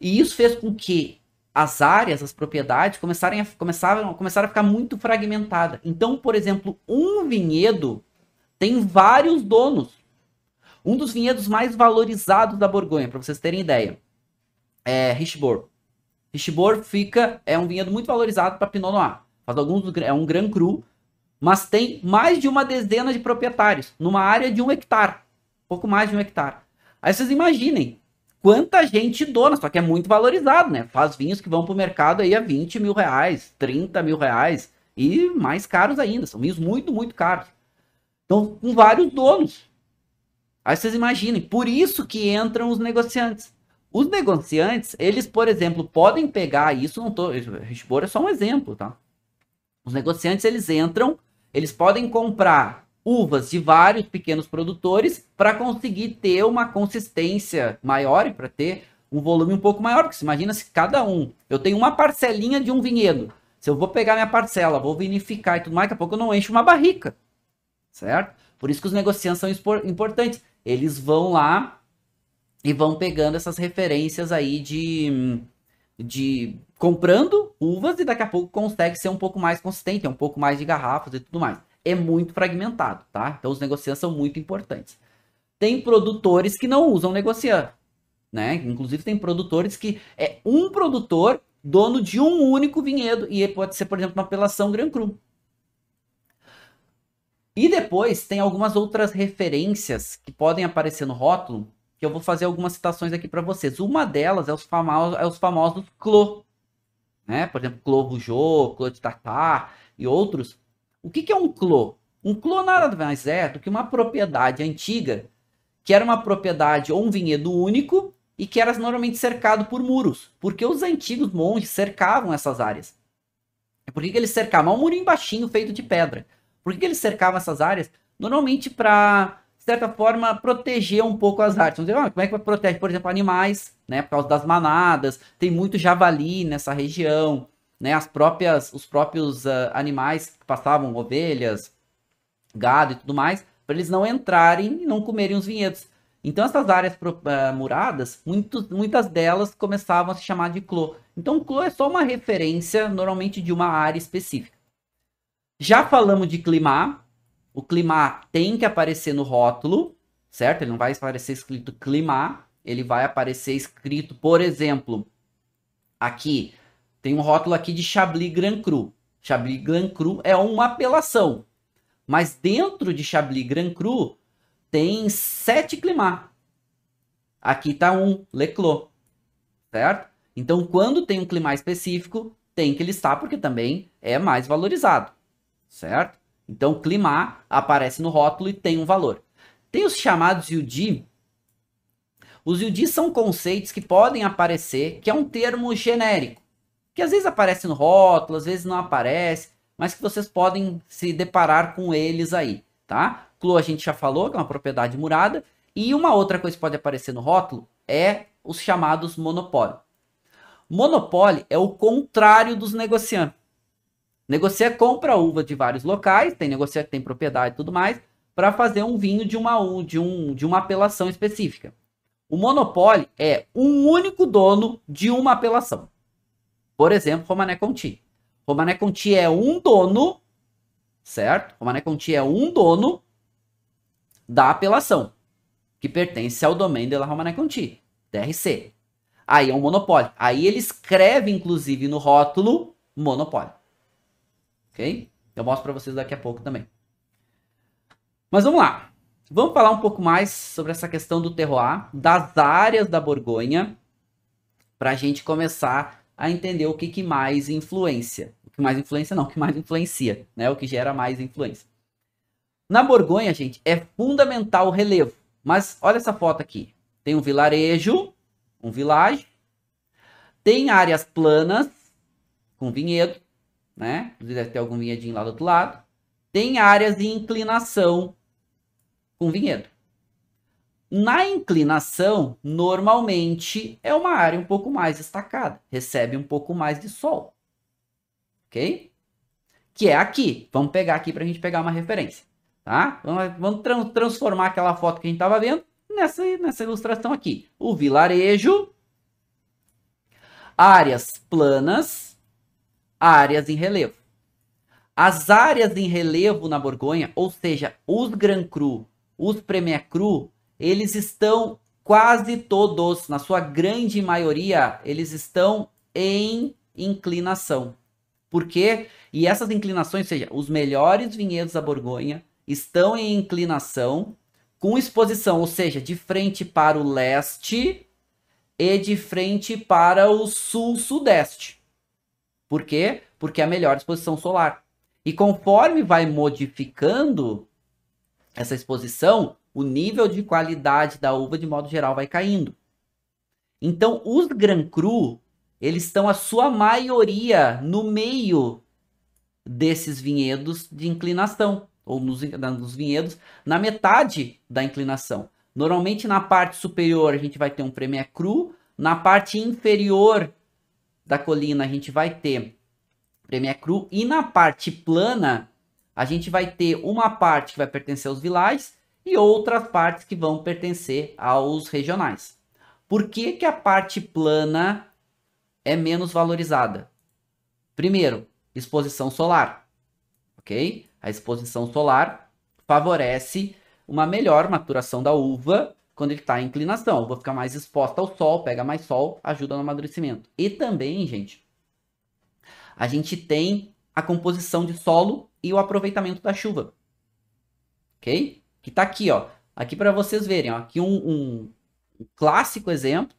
E isso fez com que as áreas, as propriedades, começaram a ficar muito fragmentadas. Então, por exemplo, um vinhedo tem vários donos. Um dos vinhedos mais valorizados da Borgonha, para vocês terem ideia, é Richebourg. Richebourg é um vinhedo muito valorizado para Pinot Noir. É um Grand Cru, mas tem mais de uma dezena de proprietários, numa área de 1 hectare. Pouco mais de 1 hectare. Aí vocês imaginem quanta gente dona, só que é muito valorizado, né? Faz vinhos que vão para o mercado aí a 20 mil reais, 30 mil reais, e mais caros ainda. São vinhos muito, muito caros. Então, com vários donos. Aí vocês imaginem, por isso que entram os negociantes. Os negociantes, eles, por exemplo, podem pegar isso, Richebourg é só um exemplo, tá? Os negociantes, eles entram, eles podem comprar uvas de vários pequenos produtores para conseguir ter uma consistência maior e para ter um volume um pouco maior, porque você imagina se cada um, eu tenho uma parcelinha de um vinhedo, se eu vou pegar minha parcela, vou vinificar e tudo mais, daqui a pouco eu não encho uma barrica, certo? Por isso que os negociantes são importantes. Eles vão lá e vão pegando essas referências aí de comprando uvas e daqui a pouco consegue ser um pouco mais consistente, um pouco mais de garrafas e tudo mais. É muito fragmentado, tá? Então os negociantes são muito importantes. Tem produtores que não usam negociante, né? Inclusive tem produtores que é um produtor dono de um único vinhedo e pode ser, por exemplo, uma apelação Grand Cru. E depois tem algumas outras referências que podem aparecer no rótulo, que eu vou fazer algumas citações aqui para vocês. Uma delas é os famosos clos. né? Por exemplo, Clos Vougeot, Clos de Tartar e outros. O que é um Clos? Um Clos nada mais é do que uma propriedade antiga, que era uma propriedade ou um vinhedo único e que era normalmente cercado por muros, porque os antigos monges cercavam essas áreas. Por que eles cercavam? Um murinho baixinho feito de pedra. Por que eles cercavam essas áreas? Normalmente para, de certa forma, proteger um pouco as áreas. Vamos dizer, como é que vai proteger, por exemplo, animais, né? Por causa das manadas, tem muito javali nessa região, né? Os próprios animais que passavam, ovelhas, gado e tudo mais, para eles não entrarem e não comerem os vinhedos. Então essas áreas muradas, muitas delas começavam a se chamar de clos. Então clos é só uma referência, normalmente de uma área específica. Já falamos de clima. O clima tem que aparecer no rótulo, certo? Ele não vai aparecer escrito clima, ele vai aparecer escrito, por exemplo, aqui, tem um rótulo aqui de Chablis Grand Cru. Chablis Grand Cru é uma apelação. Mas dentro de Chablis Grand Cru tem 7 climats. Aqui está um Le Clos, certo? Então, quando tem um clima específico, tem que listar, porque também é mais valorizado, certo? Então, clima aparece no rótulo e tem um valor. Tem os chamados UD. Os UD são conceitos que podem aparecer, que é um termo genérico, que às vezes aparece no rótulo, às vezes não aparece, mas que vocês podem se deparar com eles aí, tá? Clos a gente já falou, que é uma propriedade murada, e uma outra coisa que pode aparecer no rótulo é os chamados monopólio. Monopólio é o contrário dos negociantes. Negociante compra uva de vários locais, tem negociante que tem propriedade e tudo mais, para fazer um vinho de uma apelação específica. O monopólio é um único dono de uma apelação. Por exemplo, Romanée Conti. Romanée Conti é um dono, certo? Romanée Conti é um dono da apelação, que pertence ao Domaine de la Romanée Conti, DRC. Aí é um monopólio. Aí ele escreve, inclusive, no rótulo, monopólio. Ok? Eu mostro para vocês daqui a pouco também. Mas vamos lá. Vamos falar um pouco mais sobre essa questão do terroir, das áreas da Borgonha, para a gente começar a entender o que mais influencia. O que mais influencia não, o que mais influencia, né? O que gera mais influência. Na Borgonha, gente, é fundamental o relevo. Mas olha essa foto aqui. Tem um vilarejo, um village. Tem áreas planas, com vinhedo, né? Deve ter algum vinhedinho lá do outro lado. Tem áreas de inclinação com vinhedo. Na inclinação, normalmente é uma área um pouco mais destacada, recebe um pouco mais de sol, ok? Que é aqui. Vamos pegar aqui para a gente pegar uma referência, tá? Vamos transformar aquela foto que a gente estava vendo nessa ilustração aqui. O vilarejo, áreas planas, áreas em relevo. As áreas em relevo na Borgonha, ou seja, os Grand Cru, os Premier Cru, eles estão quase todos, na sua grande maioria, eles estão em inclinação. Por quê? E essas inclinações, ou seja, os melhores vinhedos da Borgonha estão em inclinação, com exposição, ou seja, de frente para o leste e de frente para o sul-sudeste. Por quê? Porque é a melhor exposição solar. E conforme vai modificando essa exposição, o nível de qualidade da uva, de modo geral, vai caindo. Então, os Grand Cru, eles estão, a sua maioria, no meio desses vinhedos de inclinação, ou nos vinhedos, na metade da inclinação. Normalmente, na parte superior, a gente vai ter um Premier Cru, na parte inferior da colina, a gente vai ter Premier Cru, e na parte plana, a gente vai ter uma parte que vai pertencer aos villages e outras partes que vão pertencer aos regionais. Por que que a parte plana é menos valorizada? Primeiro, exposição solar, ok? A exposição solar favorece uma melhor maturação da uva quando ele está em inclinação. A uva fica mais exposta ao sol, pega mais sol, ajuda no amadurecimento. E também, gente, a gente tem a composição de solo e o aproveitamento da chuva, ok? Que tá aqui, ó. Aqui para vocês verem, ó. Aqui um clássico exemplo.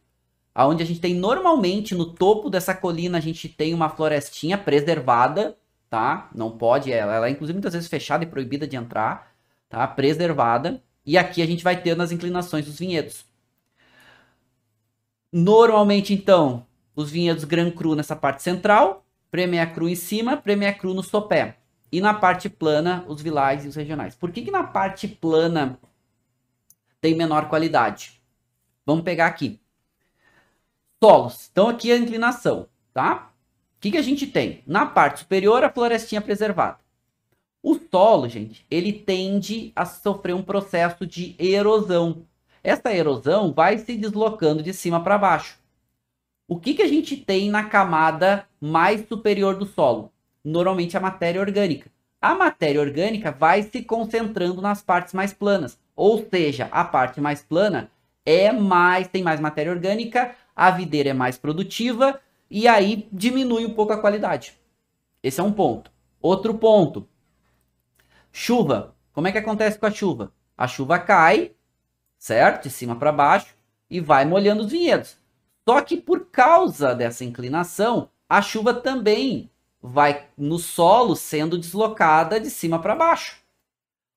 onde a gente tem normalmente no topo dessa colina a gente tem uma florestinha preservada, tá? Não pode, ela é inclusive muitas vezes fechada e proibida de entrar, tá? Preservada. E aqui a gente vai ter nas inclinações dos vinhedos. Normalmente, então, os vinhedos Grand Cru nessa parte central, Premier Cru em cima, Premier Cru no sopé. E na parte plana, os villages e os regionais. Por que na parte plana tem menor qualidade? Vamos pegar aqui. Solos. Então aqui é a inclinação, tá? O que a gente tem? Na parte superior, a florestinha preservada. O solo, gente, ele tende a sofrer um processo de erosão. Essa erosão vai se deslocando de cima para baixo. O que a gente tem na camada mais superior do solo? Normalmente a matéria orgânica. A matéria orgânica vai se concentrando nas partes mais planas. Ou seja, a parte mais plana tem mais matéria orgânica, a videira é mais produtiva e aí diminui um pouco a qualidade. Esse é um ponto. Outro ponto. Chuva. Como é que acontece com a chuva? A chuva cai, certo? De cima para baixo e vai molhando os vinhedos. Só que por causa dessa inclinação, a chuva também vai no solo sendo deslocada de cima para baixo.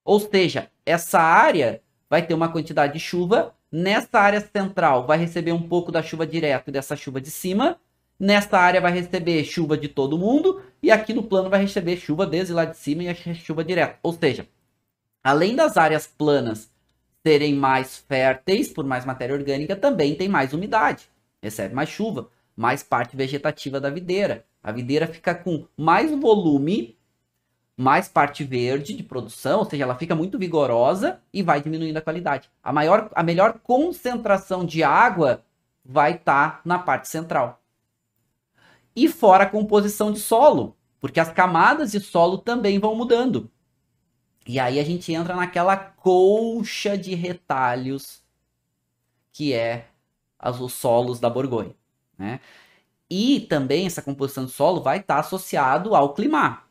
Ou seja, essa área vai ter uma quantidade de chuva. Nessa área central vai receber um pouco da chuva direto e dessa chuva de cima. Nessa área vai receber chuva de todo mundo. E aqui no plano vai receber chuva desde lá de cima e a chuva direta. Ou seja, além das áreas planas serem mais férteis por mais matéria orgânica, também tem mais umidade. Recebe mais chuva, mais parte vegetativa da videira. A videira fica com mais volume, mais parte verde de produção, ou seja, ela fica muito vigorosa e vai diminuindo a qualidade. A melhor concentração de água vai estar na parte central. E fora a composição de solo, porque as camadas de solo também vão mudando. E aí a gente entra naquela colcha de retalhos que é os solos da Borgonha, né? E também essa composição de solo vai estar associado ao clima,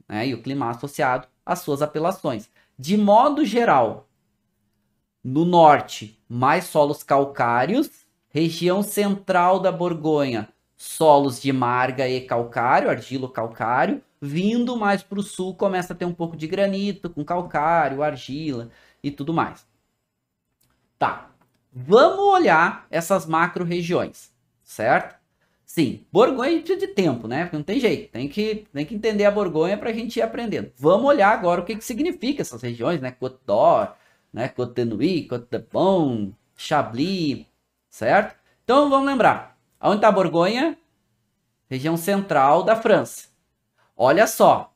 né? E o clima associado às suas apelações. De modo geral, no norte, mais solos calcários, região central da Borgonha, solos de marga e calcário, argilo-calcário, vindo mais para o sul, começa a ter um pouco de granito, com calcário, argila e tudo mais. Tá, vamos olhar essas macro-regiões, certo? Sim, Borgonha precisa de tempo, né? Porque não tem jeito, tem que entender a Borgonha para a gente ir aprendendo. Vamos olhar agora o que significa essas regiões, né? Côte d'Or, né? Côte de Nuits, Côte de Beaune, Chablis, certo? Então vamos lembrar, onde está a Borgonha? Região central da França. Olha só,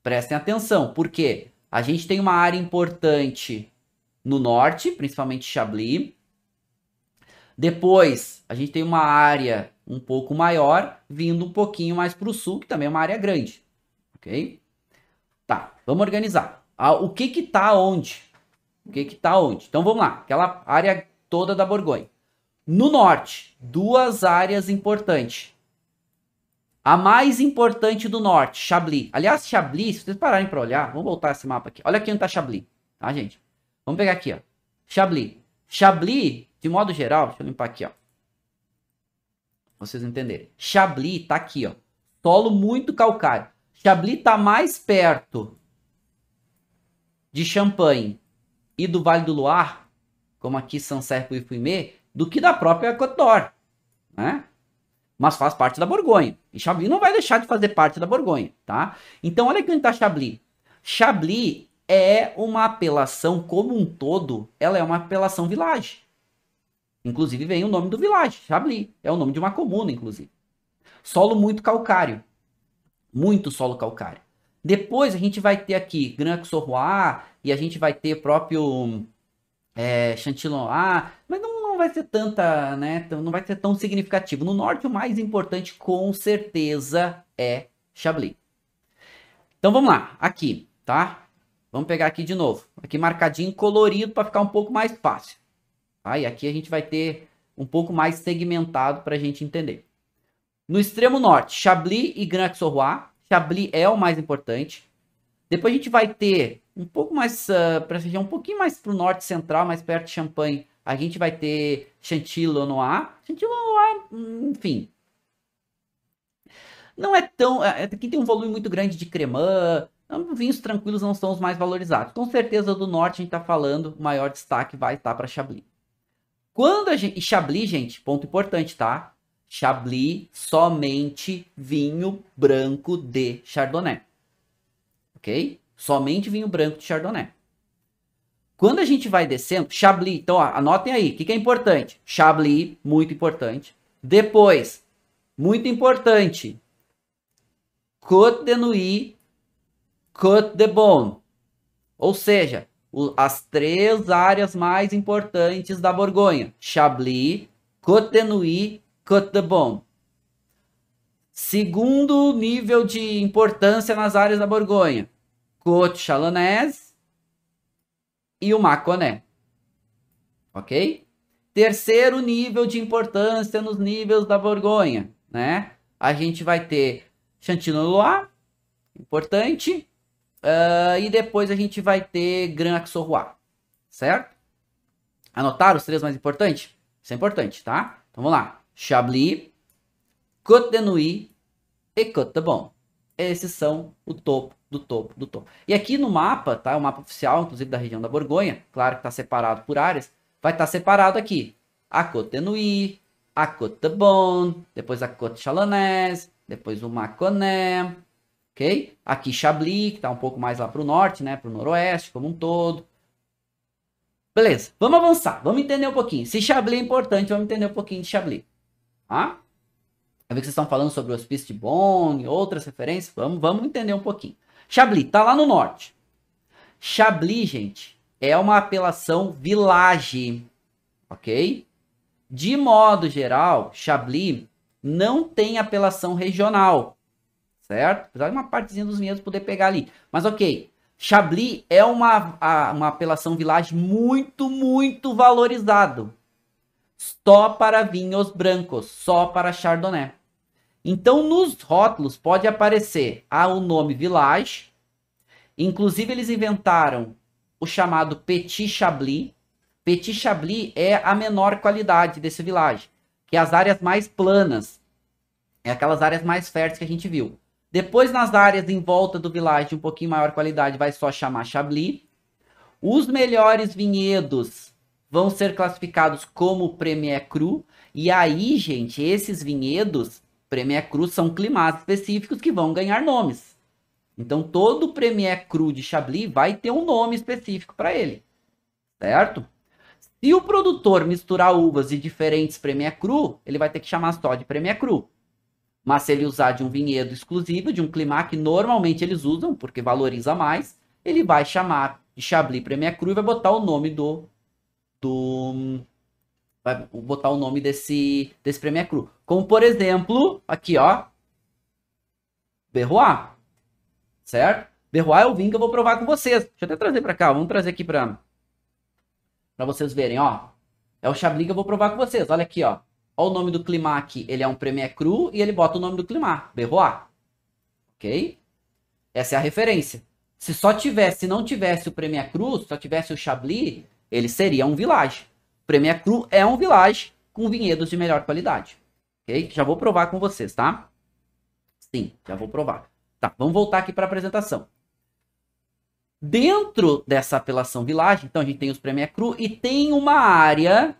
prestem atenção, porque a gente tem uma área importante no norte, principalmente Chablis. Depois, a gente tem uma área um pouco maior, vindo um pouquinho mais para o sul, que também é uma área grande. Ok? Tá, vamos organizar. O que que tá onde? O que que tá onde? Então vamos lá, aquela área toda da Borgonha. No norte, duas áreas importantes. A mais importante do norte, Chablis. Aliás, Chablis, se vocês pararem para olhar, vamos voltar esse mapa aqui. Olha aqui onde está Chablis, tá, gente? Vamos pegar aqui, ó. Chablis. Chablis, de modo geral, deixa eu limpar aqui, ó. Pra vocês entenderem. Chablis tá aqui, ó. Solo muito calcário. Chablis tá mais perto de Champagne e do Vale do Loire, como aqui Sancerre e Fumé, do que da própria Côte d'Or, né? Mas faz parte da Borgonha. E Chablis não vai deixar de fazer parte da Borgonha, tá? Então, olha aqui onde está Chablis. Chablis é uma apelação como um todo, ela é uma apelação village. Inclusive, vem o nome do village, Chablis. É o nome de uma comuna, inclusive. Solo muito calcário. Muito solo calcário. Depois, a gente vai ter aqui Grand-Auxerrois e a gente vai ter próprio Chantillon-A, mas não vai ser tanta, né? Não vai ser tão significativo. No norte, o mais importante, com certeza, é Chablis. Então, vamos lá. Aqui, tá? Vamos pegar aqui de novo. Aqui marcadinho, colorido, para ficar um pouco mais fácil. Tá? E aqui a gente vai ter um pouco mais segmentado para a gente entender. No extremo norte, Chablis e Grand-Auxerrois. Chablis é o mais importante. Depois a gente vai ter um pouco mais, para região um pouquinho mais para o norte central, mais perto de Champagne, A gente vai ter Chantilly Noir. Chantilly Noir, enfim. Não é tão... Aqui tem um volume muito grande de cremant. Vinhos tranquilos não são os mais valorizados. Com certeza do norte a gente tá falando, o maior destaque vai estar para Chablis. Quando a gente... E Chablis, gente, ponto importante, tá? Chablis, somente vinho branco de Chardonnay. Ok? Somente vinho branco de Chardonnay. Quando a gente vai descendo, Chablis, então ó, anotem aí, o que é importante? Chablis, muito importante. Depois, muito importante, Côte de Nuits, Côte de Beaune. Ou seja, as 3 áreas mais importantes da Borgonha. Chablis, Côte de Nuits, Côte de Beaune. Segundo nível de importância nas áreas da Borgonha. Côte Chalonnaise e o Mâconnais. Ok? Terceiro nível de importância nos níveis da Borgonha, né? A gente vai ter Chantilly-Loire, importante. E depois a gente vai ter Grand Auxerrois, certo? Anotaram os 3 mais importantes? Isso é importante, tá? Então vamos lá. Chablis, Côte de Nuits e Côte de Beaune. Esses são o topo do topo do topo. E aqui no mapa, tá? O mapa oficial, inclusive da região da Borgonha, claro que está separado por áreas, vai estar separado aqui a Côte de Nuits, a Côte de Beaune, depois a Côte Chalonnaise, depois o Mâconnais, ok? Aqui Chablis, que está um pouco mais lá para o norte, né? Para o noroeste, como um todo. Beleza, vamos avançar, vamos entender um pouquinho. Se Chablis é importante, vamos entender um pouquinho de Chablis. Tá? Eu vi que vocês estão falando sobre o Hospice de Beaune, outras referências. Vamos entender um pouquinho. Chablis, tá lá no norte. Chablis, gente, é uma apelação village, ok? De modo geral, Chablis não tem apelação regional, certo? Apesar de uma partezinha dos vinhedos poder pegar ali. Mas ok, Chablis é uma apelação village muito, muito valorizado. Só para vinhos brancos, só para Chardonnay. Então, nos rótulos pode aparecer o nome Village. Inclusive, eles inventaram o chamado Petit Chablis. Petit Chablis é a menor qualidade desse Village, que é as áreas mais planas. É aquelas áreas mais férteis que a gente viu. Depois, nas áreas em volta do Village, de um pouquinho maior qualidade, vai só chamar Chablis. Os melhores vinhedos vão ser classificados como Premier Cru. E aí, gente, esses vinhedos Premier Cru são climates específicos que vão ganhar nomes. Então, todo Premier Cru de Chablis vai ter um nome específico para ele. Certo? Se o produtor misturar uvas de diferentes Premier Cru, ele vai ter que chamar só de Premier Cru. Mas se ele usar de um vinhedo exclusivo, de um climat que normalmente eles usam, porque valoriza mais, ele vai chamar de Chablis Premier Cru e vai botar o nome vai botar o nome desse Premier Cru. Como, por exemplo, aqui, ó. Berrois. Certo? Berrois é o vinho que eu vou provar com vocês. Deixa eu até trazer para cá. Vamos trazer aqui para vocês verem, ó. É o Chablis que eu vou provar com vocês. Olha aqui, ó. Olha o nome do climat aqui. Ele é um Premier Cru e ele bota o nome do climat. Berrois. Ok? Essa é a referência. Se não tivesse o Premier Cru, se só tivesse o Chablis, ele seria um Village. Premier Cru é um Village com vinhedos de melhor qualidade. Ok? Já vou provar com vocês, tá? Sim, já vou provar. Tá, vamos voltar aqui para a apresentação. Dentro dessa apelação Village, então a gente tem os Premier Cru e tem uma área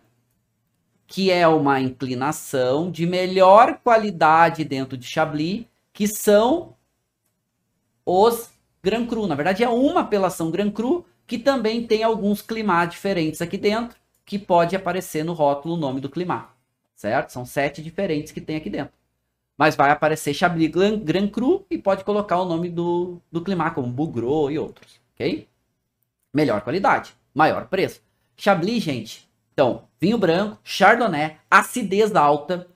que é uma inclinação de melhor qualidade dentro de Chablis, que são os Grand Cru. Na verdade, é uma apelação Grand Cru que também tem alguns climates diferentes aqui dentro, que pode aparecer no rótulo o nome do climat, certo? São 7 diferentes que tem aqui dentro. Mas vai aparecer Chablis Grand Cru e pode colocar o nome do climat, como Bouguereau e outros, ok? Melhor qualidade, maior preço. Chablis, gente, então, vinho branco, Chardonnay, acidez alta,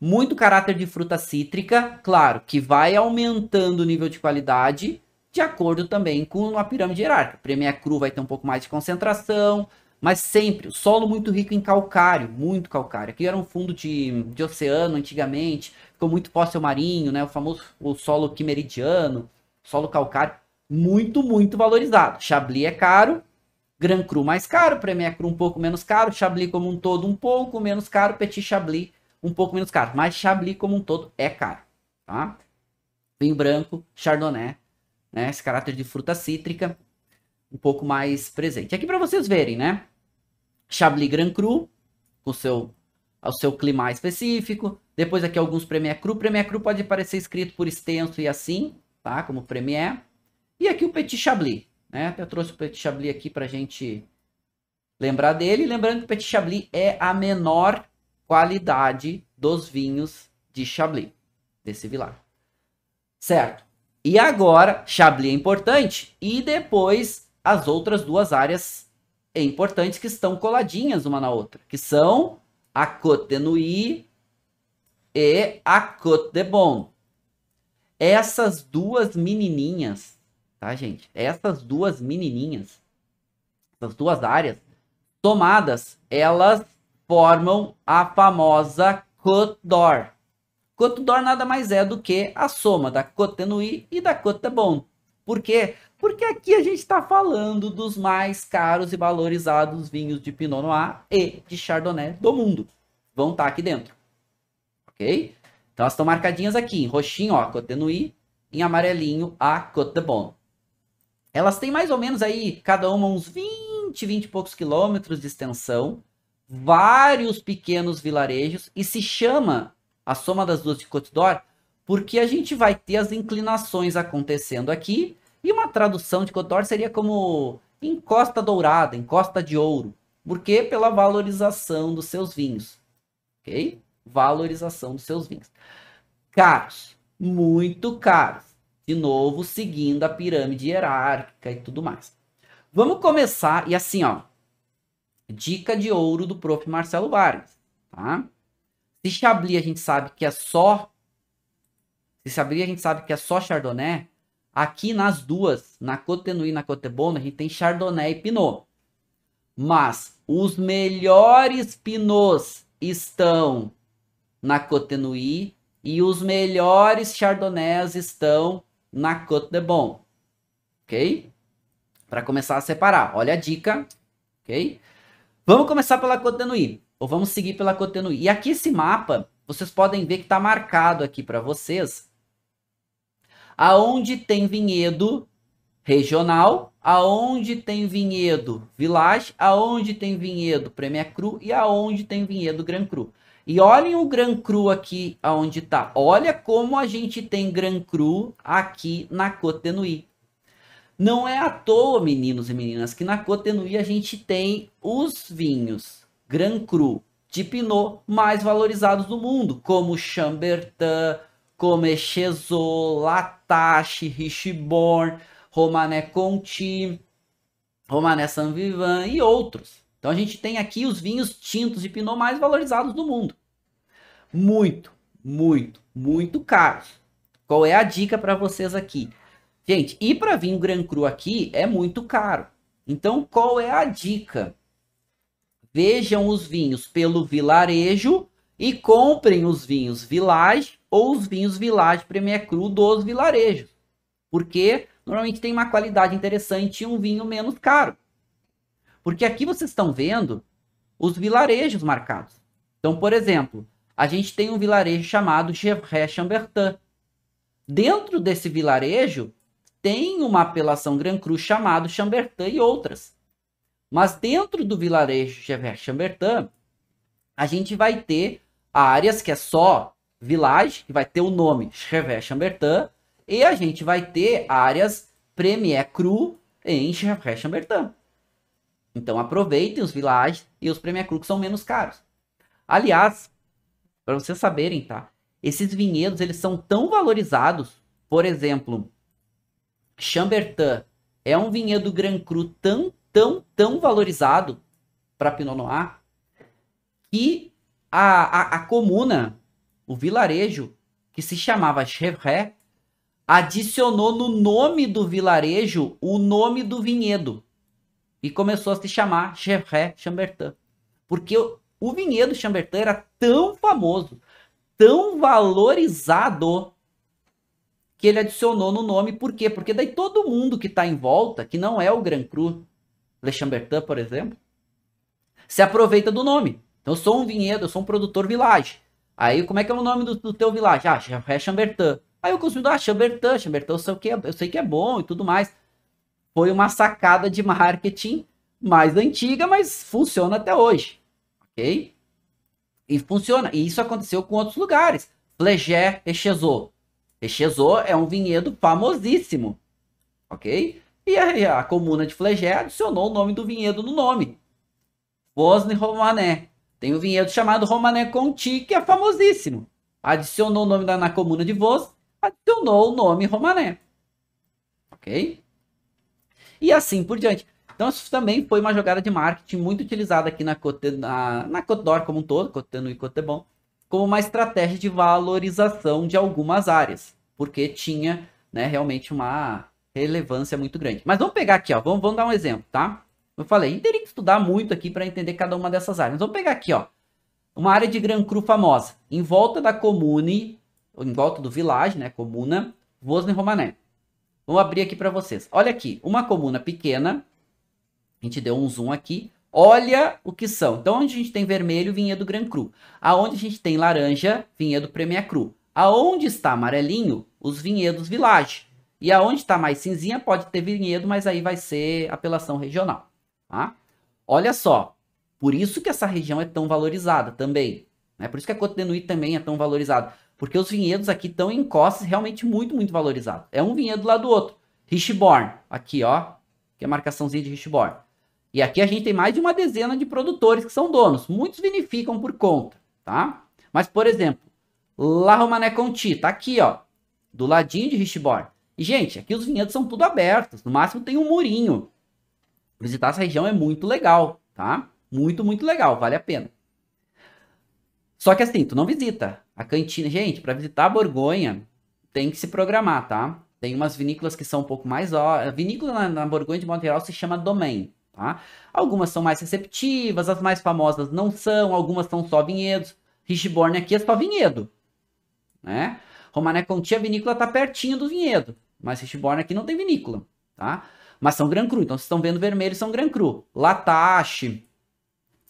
muito caráter de fruta cítrica, claro, que vai aumentando o nível de qualidade, de acordo também com a pirâmide hierárquica. Premier Cru vai ter um pouco mais de concentração, mas sempre, o solo muito rico em calcário, muito calcário. Aqui era um fundo de oceano antigamente, ficou muito fóssil marinho, né? O famoso solo quimeridiano, solo calcário, muito, muito valorizado. Chablis é caro, Grand Cru mais caro, Premier Cru um pouco menos caro, Chablis como um todo um pouco menos caro, Petit Chablis um pouco menos caro. Mas Chablis como um todo é caro, tá? Vinho branco, Chardonnay, né? Esse caráter de fruta cítrica um pouco mais presente. Aqui para vocês verem, né? Chablis Grand Cru, com o seu clima específico. Depois aqui alguns Premier Cru. Premier Cru pode aparecer escrito por extenso e assim, tá? Como Premier. E aqui o Petit Chablis, né? Até eu trouxe o Petit Chablis aqui pra gente lembrar dele. Lembrando que o Petit Chablis é a menor qualidade dos vinhos de Chablis, desse vilar. Certo. E agora, Chablis é importante. E depois, as outras duas áreas importantes que estão coladinhas uma na outra. Que são a Côte de Nuits e a Côte de Beaune. Essas duas menininhas, tá, gente? Essas duas menininhas, essas duas áreas, somadas, elas formam a famosa Côte d'Or. Côte d'Or nada mais é do que a soma da Côte de Nuits e da Côte de Beaune. Por quê? Porque aqui a gente está falando dos mais caros e valorizados vinhos de Pinot Noir e de Chardonnay do mundo. Vão estar aqui dentro. Ok? Então elas estão marcadinhas aqui. Em roxinho, ó, a Côte de Nuits. Em amarelinho, a Côte de Beaune. Elas têm mais ou menos aí, cada uma uns 20 e poucos quilômetros de extensão. Vários pequenos vilarejos. E se chama a soma das duas de Côte d'Or porque a gente vai ter as inclinações acontecendo aqui. E uma tradução de Côte d'Or seria como encosta dourada, encosta de ouro. Por quê? Pela valorização dos seus vinhos. Ok? Valorização dos seus vinhos. Caros. Muito caros. De novo, seguindo a pirâmide hierárquica e tudo mais. Vamos começar, e assim, ó. Dica de ouro do prof. Marcelo Vargas. Tá? Se Chablis a gente sabe que é só... Se Chablis a gente sabe que é só Chardonnay... Aqui nas duas, na Côte de Nuits e na Côte de Beaune, a gente tem Chardonnay e Pinot. Mas os melhores Pinots estão na Côte de Nuits e os melhores Chardonnays estão na Côte de Beaune. Ok? Para começar a separar. Olha a dica. Ok? Vamos começar pela Côte de Nuits. Ou vamos seguir pela Côte de Nuits. E aqui esse mapa, vocês podem ver que está marcado aqui para vocês. Aonde tem vinhedo regional, aonde tem vinhedo village, aonde tem vinhedo Premier Cru e aonde tem vinhedo Grand Cru. E olhem o Grand Cru aqui aonde tá. Olha como a gente tem Grand Cru aqui na Côte de Nuits. Não é à toa, meninos e meninas, que na Côte de Nuits a gente tem os vinhos Grand Cru de Pinot mais valorizados do mundo, como Chambertin, como Echezot, Latache, Richebourne, Romanée Conti, Romanée Saint-Vivant e outros. Então a gente tem aqui os vinhos tintos de Pinot mais valorizados do mundo. Muito, muito, muito caros. Qual é a dica para vocês aqui? Gente, ir para vinho Grand Cru aqui é muito caro. Então qual é a dica? Vejam os vinhos pelo vilarejo e comprem os vinhos Village ou os vinhos Village Premier Cru dos vilarejos. Porque normalmente tem uma qualidade interessante e um vinho menos caro. Porque aqui vocês estão vendo os vilarejos marcados. Então, por exemplo, a gente tem um vilarejo chamado Gevrey-Chambertin. Dentro desse vilarejo tem uma apelação Grand Cru chamado Chambertin e outras. Mas dentro do vilarejo Gevrey-Chambertin, a gente vai ter áreas que é só village, que vai ter o nome Gevrey-Chambertin, e a gente vai ter áreas Premier Cru em Gevrey-Chambertin. Então aproveitem os villages e os Premier Cru que são menos caros. Aliás, para vocês saberem, tá? Esses vinhedos, eles são tão valorizados, por exemplo, Chambertin é um vinhedo Grand Cru tão valorizado para Pinot Noir, que a comuna, o vilarejo, que se chamava Gevrey, adicionou no nome do vilarejo o nome do vinhedo. E começou a se chamar Gevrey-Chambertin. Porque o vinhedo Chambertin era tão famoso, tão valorizado, que ele adicionou no nome. Por quê? Porque daí todo mundo que está em volta, que não é o Grand Cru, Le Chambertin, por exemplo, se aproveita do nome. Então, eu sou um vinhedo, eu sou um produtor village. Aí, como é que é o nome do teu village? Ah, é Chambertin. Aí o consumidor, Chambertin, eu sei que é bom e tudo mais. Foi uma sacada de marketing mais antiga, mas funciona até hoje, ok? E funciona. E isso aconteceu com outros lugares. Flégé Echezot. Echezot é um vinhedo famosíssimo, ok? E a comuna de Flégé adicionou o nome do vinhedo no nome. Vosne Romanée. Tem um vinhedo chamado Romanée Conti, que é famosíssimo. Adicionou o nome na comuna de Vos, adicionou o nome Romanée. Ok? E assim por diante. Então, isso também foi uma jogada de marketing muito utilizada aqui na Côte d'Or como um todo, Côte Nui e Côte Bon, como uma estratégia de valorização de algumas áreas, porque tinha, né, realmente uma relevância muito grande. Mas vamos pegar aqui, ó, vamos dar um exemplo, tá? Eu falei, teria que estudar muito aqui para entender cada uma dessas áreas. Vamos pegar aqui, ó, uma área de Grand Cru famosa, em volta da comune, em volta do village, né, comuna, Vosne-Romanée. Vou abrir aqui para vocês. Olha aqui, uma comuna pequena. A gente deu um zoom aqui. Olha o que são. Então, onde a gente tem vermelho, vinhedo Grand Cru. Aonde a gente tem laranja, vinhedo Premier Cru. Aonde está amarelinho, os vinhedos Village. E aonde está mais cinzinha, pode ter vinhedo, mas aí vai ser apelação regional. Tá? Olha só. Por isso que essa região é tão valorizada também. Né? Por isso que a Côte de Nuit também é tão valorizada. Porque os vinhedos aqui estão em costas realmente muito, muito valorizados. É um vinhedo lá do outro. Richborn, aqui ó, que é a marcaçãozinha de Richborn. E aqui a gente tem mais de uma dezena de produtores que são donos. Muitos vinificam por conta, tá? Mas, por exemplo, La Romanée Conti, tá aqui ó, do ladinho de Richborn. E, gente, aqui os vinhedos são tudo abertos. No máximo tem um murinho. Visitar essa região é muito legal, tá? Muito, muito legal, vale a pena. Só que assim, tu não visita a cantina. Gente, para visitar a Borgonha, tem que se programar, tá? Tem umas vinícolas que são um pouco mais... A vinícola na Borgonha, de modo geral, se chama Domaine, tá? Algumas são mais receptivas, as mais famosas não são, algumas são só vinhedos. Richborn aqui é só vinhedo, né? Romanée Conti, a vinícola tá pertinho do vinhedo, mas Richborn aqui não tem vinícola, tá? Mas são Grand Cru, então vocês estão vendo vermelho, são Grand Cru. Latache,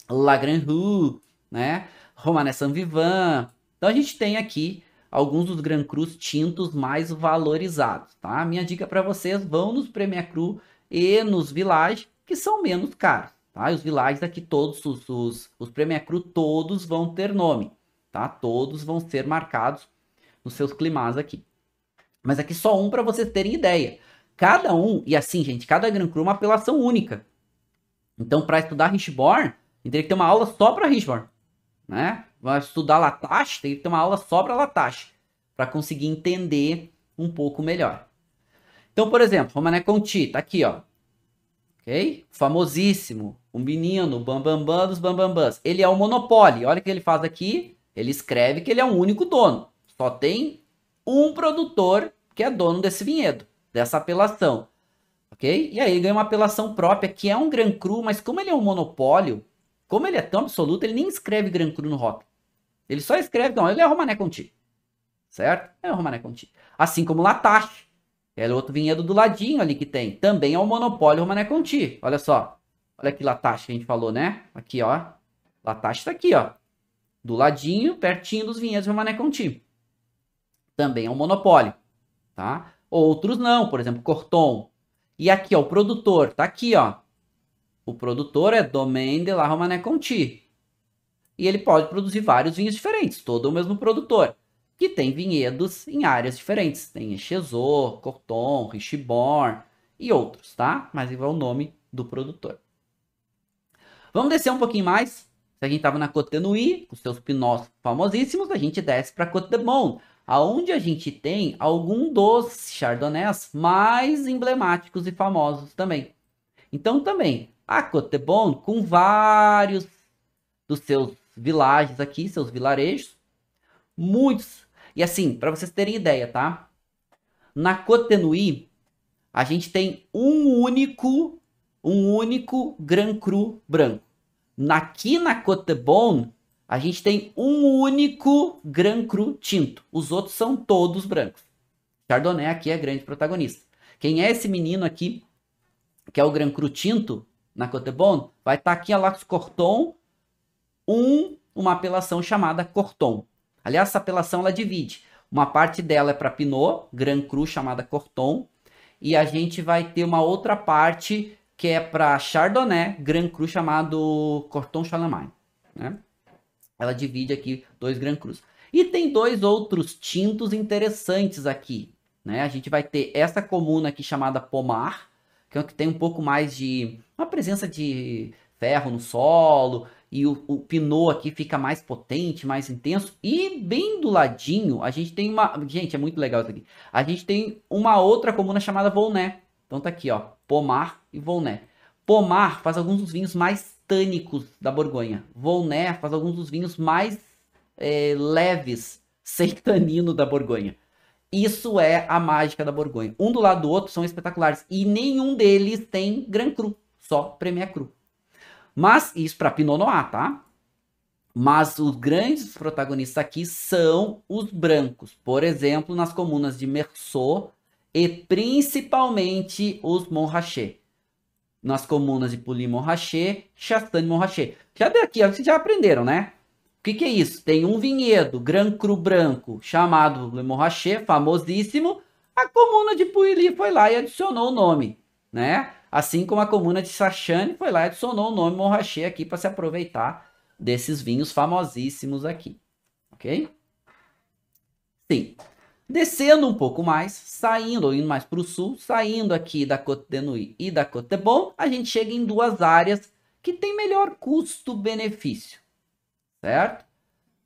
La Grand Rue, né? Romanée Saint-Vivant. Então a gente tem aqui alguns dos Grand Crus tintos mais valorizados, tá? Minha dica para vocês, vão nos Premier Cru e nos Village, que são menos caros, tá? E os Villages aqui, todos os Premier Cru, todos vão ter nome, tá? Todos vão ser marcados nos seus climats aqui. Mas aqui só um para vocês terem ideia. Cada um, e assim, gente, cada Grand Cru é uma apelação única. Então, para estudar Richborn, teria que ter uma aula só para Richborn, né? Vai estudar Latache, tem que ter uma aula só para Latache, para conseguir entender um pouco melhor. Então, por exemplo, Romanée Conti, tá aqui, ó. Ok? Famosíssimo, um menino, bambambam dos bambambãs. Ele é um monopólio. Olha o que ele faz aqui. Ele escreve que ele é um único dono. Só tem um produtor que é dono desse vinhedo, dessa apelação. Ok? E aí ele ganha uma apelação própria, que é um Grand Cru, mas como ele é um monopólio, como ele é tão absoluto, ele nem escreve Grand Cru no rótulo. Ele só escreve, não, ele é Romanée Conti. Certo? É o Romanée Conti. Assim como Latache. É outro vinhedo do ladinho ali que tem. Também é um monopólio Romanée Conti. Olha só. Olha aqui Latache que a gente falou, né? Aqui, ó. Latache tá aqui, ó. Do ladinho, pertinho dos vinhedos Romanée Conti. Também é um monopólio. Tá? Outros não. Por exemplo, Corton. E aqui, ó, o produtor. Tá aqui, ó. O produtor é Domaine de la Romanée Conti. E ele pode produzir vários vinhos diferentes. Todo o mesmo produtor. Que tem vinhedos em áreas diferentes. Tem Echezot, Corton, Richborn e outros, tá? Mas é o nome do produtor. Vamos descer um pouquinho mais. Se a gente estava na Côte de Nuit, com seus pinós famosíssimos, a gente desce para Côte de Bon, aonde a gente tem algum dos chardonnays mais emblemáticos e famosos também. Então também, a Côte de Bon, com vários dos seus villages aqui, seus vilarejos, muitos. E assim, para vocês terem ideia, tá? Na Côte de Nuit, a gente tem um único Grand Cru branco. Aqui na Côte de Bon, a gente tem um único Grand Cru tinto. Os outros são todos brancos. Chardonnay aqui é grande protagonista. Quem é esse menino aqui, que é o Grand Cru tinto? na Côte de Beaune, vai estar aqui a Lax Corton, uma apelação chamada Corton. Aliás, essa apelação ela divide. Uma parte dela é para Pinot, Grand Cru, chamada Corton, e a gente vai ter uma outra parte que é para Chardonnay, Grand Cru, chamado Corton Charlemagne, né? Ela divide aqui 2 Grand Crus. E tem 2 outros tintos interessantes aqui, né? A gente vai ter essa comuna aqui chamada Pommard, que é que tem um pouco mais de uma presença de ferro no solo, e o Pinot aqui fica mais potente, mais intenso. E bem do ladinho, a gente tem uma... Gente, é muito legal isso aqui. A gente tem uma outra comuna chamada Volnay. Então tá aqui, ó, Pommard e Volnay. Pommard faz alguns dos vinhos mais tânicos da Borgonha. Volnay faz alguns dos vinhos mais leves, sem tanino da Borgonha. Isso é a mágica da Borgonha. Um do lado do outro são espetaculares. E nenhum deles tem Grand Cru, só Premier Cru. Mas isso para Pinot Noir, tá? Mas os grandes protagonistas aqui são os brancos. Por exemplo, nas comunas de Meursault e principalmente os Montrachet. Nas comunas de Pouilly-Montrachet, Chastagne-Montrachet. Já daqui, vocês já aprenderam, né? O que é isso? Tem um vinhedo Grand Cru branco chamado Le Montrachet, famosíssimo. A comuna de Pouilly foi lá e adicionou o nome, né? Assim como a comuna de Sachane foi lá e adicionou o nome Montrachet aqui para se aproveitar desses vinhos famosíssimos aqui, ok? Sim. Descendo um pouco mais, saindo, ou indo mais para o sul, saindo aqui da Côte de Nuits e da Côte de Beaune, a gente chega em 2 áreas que tem melhor custo-benefício, certo?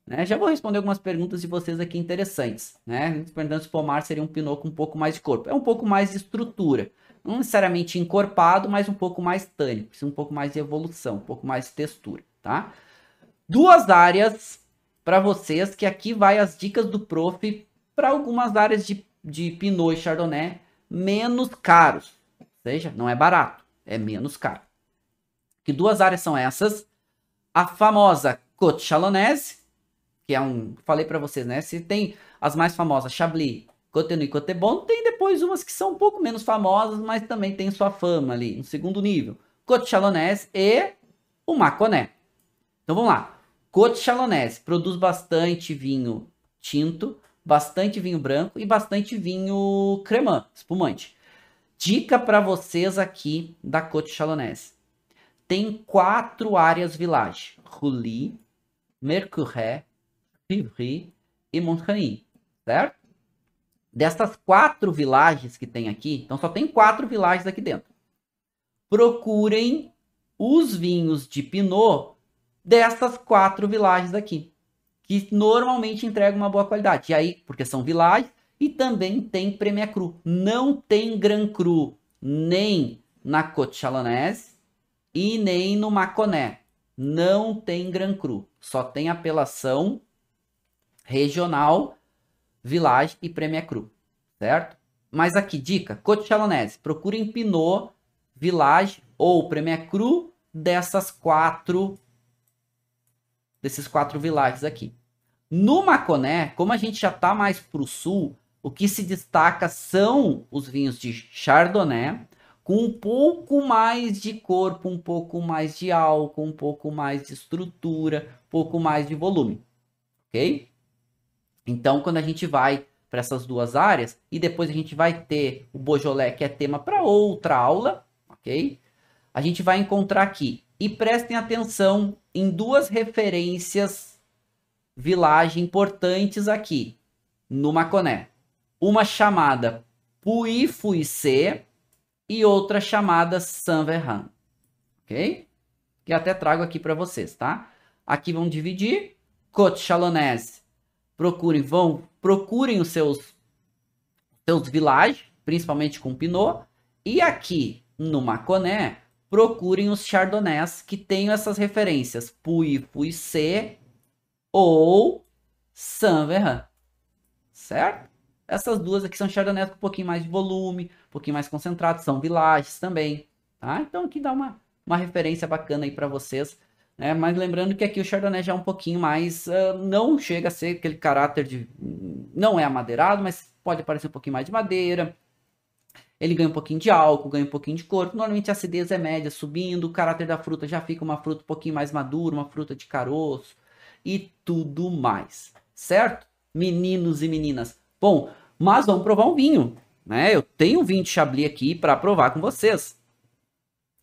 Né? Já vou responder algumas perguntas de vocês aqui interessantes, né? Perguntando se o Pommard seria um Pinot com um pouco mais de corpo. É um pouco mais de estrutura, não necessariamente encorpado, mas um pouco mais tânico, um pouco mais de evolução, um pouco mais de textura, tá? 2 áreas para vocês, que aqui vai as dicas do prof para algumas áreas de Pinot e Chardonnay menos caros. Ou seja, não é barato, é menos caro. Que 2 áreas são essas? A famosa Côte Chalonnaise, que é falei para vocês, né? Se tem as mais famosas, Chablis, Côte de Nuits e Côte de Beaune, tem depois umas que são um pouco menos famosas, mas também tem sua fama ali, no segundo nível. Côte Chalonnaise e o Mâconnais. Então vamos lá. Côte Chalonnaise produz bastante vinho tinto, bastante vinho branco e bastante vinho cremant, espumante. Dica para vocês aqui da Côte Chalonnaise. Tem 4 áreas village: Roulis, Mercurey, Rivry e Montagny, certo? Dessas 4 villages que tem aqui, então só tem 4 villages aqui dentro. Procurem os vinhos de Pinot dessas 4 villages aqui, que normalmente entregam uma boa qualidade. E aí, porque são villages, e também tem Premier Cru. Não tem Grand Cru nem na Côte Chalonnaise e nem no Mâconnais. Não tem Grand Cru. Só tem apelação regional, village e Premier Cru, certo? Mas aqui, dica, Côte Chalonnaise, procurem Pinot, village ou Premier Cru desses 4 villages aqui. No Mâconnais, como a gente já está mais para o sul, o que se destaca são os vinhos de Chardonnay, com um pouco mais de corpo, um pouco mais de álcool, um pouco mais de estrutura, um pouco mais de volume, ok? Então, quando a gente vai para essas 2 áreas, e depois a gente vai ter o Beaujolais, que é tema para outra aula, ok? A gente vai encontrar aqui. E prestem atenção em 2 referências village importantes aqui no Mâconnais. Uma chamada Puy-Fuissé e outra chamada Saint-Véran, ok? Que até trago aqui para vocês, tá? Aqui vão dividir. Côte Chalonnaise, procurem os seus villages, principalmente com Pinot. E aqui no Mâconnais, procurem os Chardonnays que tenham essas referências, Puy-Fuissé ou Saint-Véran, certo? Essas 2 aqui são Chardonnays com um pouquinho mais de volume, um pouquinho mais concentrado, são villages também, tá? Então aqui dá uma referência bacana aí para vocês, né? Mas lembrando que aqui o Chardonnay já é um pouquinho mais, não chega a ser aquele caráter de, não é amadeirado, mas pode parecer um pouquinho mais de madeira. ele ganha um pouquinho de álcool, ganha um pouquinho de corpo. Normalmente a acidez é média, subindo, o caráter da fruta já fica uma fruta um pouquinho mais madura, uma fruta de caroço e tudo mais, certo? Meninos e meninas. Bom, mas vamos provar um vinho, né? Eu tenho um vinho de Chablis aqui para provar com vocês.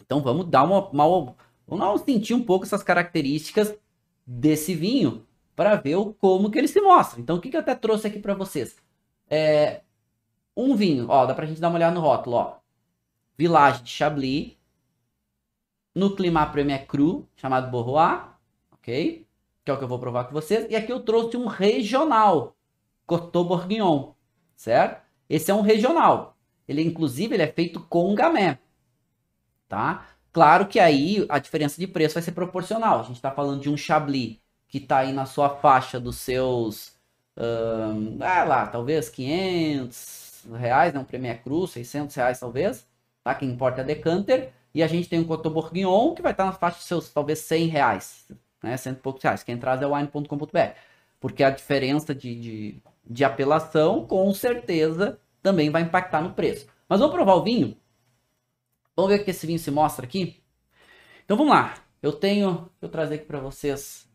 Então vamos dar vamos sentir um pouco essas características desse vinho para ver como que ele se mostra. Então o que eu até trouxe aqui para vocês? Um vinho, ó, dá pra gente dar uma olhada no rótulo, ó. Village de Chablis, no Climat Premier Cru, chamado Borrois, ok? Que é o que eu vou provar com vocês. E aqui eu trouxe um regional, Coteau Bourguignon, certo? Esse é um regional. Ele, inclusive, ele é feito com gamay, tá? Claro que aí a diferença de preço vai ser proporcional. A gente tá falando de um Chablis que tá aí na sua faixa dos seus, lá, talvez 500 reais, né? Um Premier Cru, 600 reais talvez, tá? Quem importa é a decanter. E a gente tem um Coteau Bourguignon que vai estar na faixa dos seus, talvez, 100 reais, né? 100 e poucos reais. Quem traz é wine.com.br. Porque a diferença de apelação, com certeza, também vai impactar no preço. Mas vamos provar o vinho? Vamos ver o que esse vinho se mostra aqui? Então vamos lá. Eu trazer aqui para vocês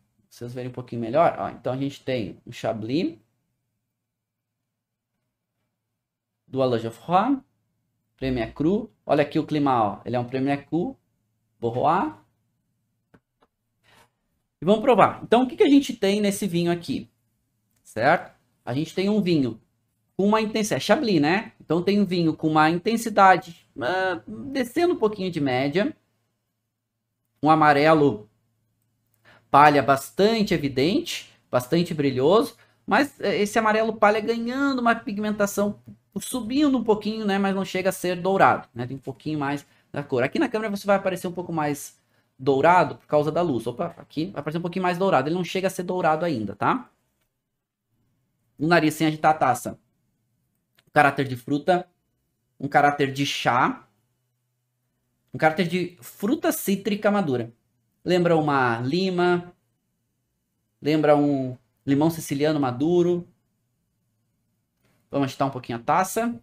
verem um pouquinho melhor. Ó, então a gente tem um Chablis do Alain Geoffroy, Premier Cru. Olha aqui o clima, ó. Ele é um Premier Cru, Borrois. E vamos provar. Então o que a gente tem nesse vinho aqui? Certo? A gente tem um vinho com uma intensidade, é Chablis, né? Então tem um vinho com uma intensidade descendo um pouquinho de média. Um amarelo palha bastante evidente, bastante brilhoso, mas esse amarelo palha ganhando uma pigmentação, subindo um pouquinho, né, mas não chega a ser dourado, né, tem um pouquinho mais da cor. Aqui na câmera você vai aparecer um pouco mais dourado por causa da luz. Opa, aqui vai aparecer um pouquinho mais dourado, ele não chega a ser dourado ainda, tá? O nariz sem agitar a taça. Um caráter de fruta, um caráter de chá, um caráter de fruta cítrica madura. Lembra uma lima, lembra um limão siciliano maduro. Vamos agitar um pouquinho a taça.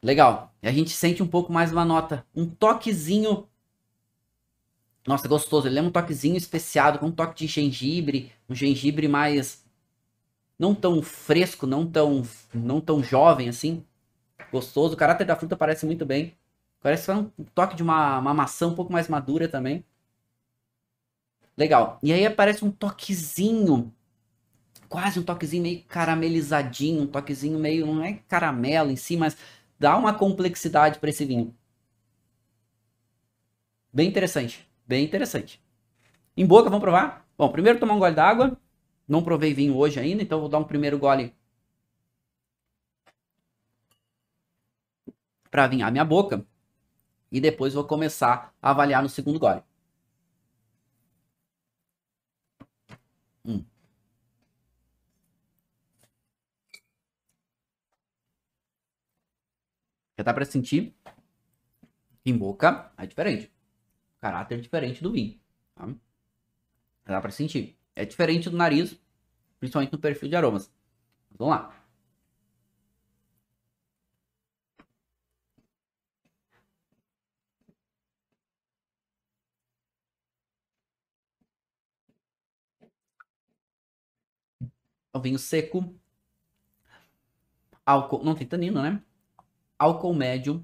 Legal. E a gente sente um pouco mais uma nota, um toquezinho. Nossa, gostoso. Ele é um toquezinho especiado, com um toque de gengibre, um gengibre mais não tão fresco, não tão jovem assim. Gostoso. O caráter da fruta parece muito bem. Parece um toque de uma maçã um pouco mais madura também. Legal. E aí aparece um toquezinho, quase um toquezinho meio caramelizadinho, um toquezinho meio, não é caramelo em si, mas dá uma complexidade para esse vinho. Bem interessante, bem interessante. Em boca, vamos provar? Bom, primeiro tomar um gole d'água. Não provei vinho hoje ainda, então vou dar um primeiro gole para avinhar minha boca. E depois vou começar a avaliar no segundo gole. Já dá para sentir em boca é diferente. Caráter diferente do vinho. Tá? Já dá para sentir. É diferente do nariz, principalmente no perfil de aromas. Vamos lá. É um vinho seco. Álcool, não tem tanino, né? Álcool médio.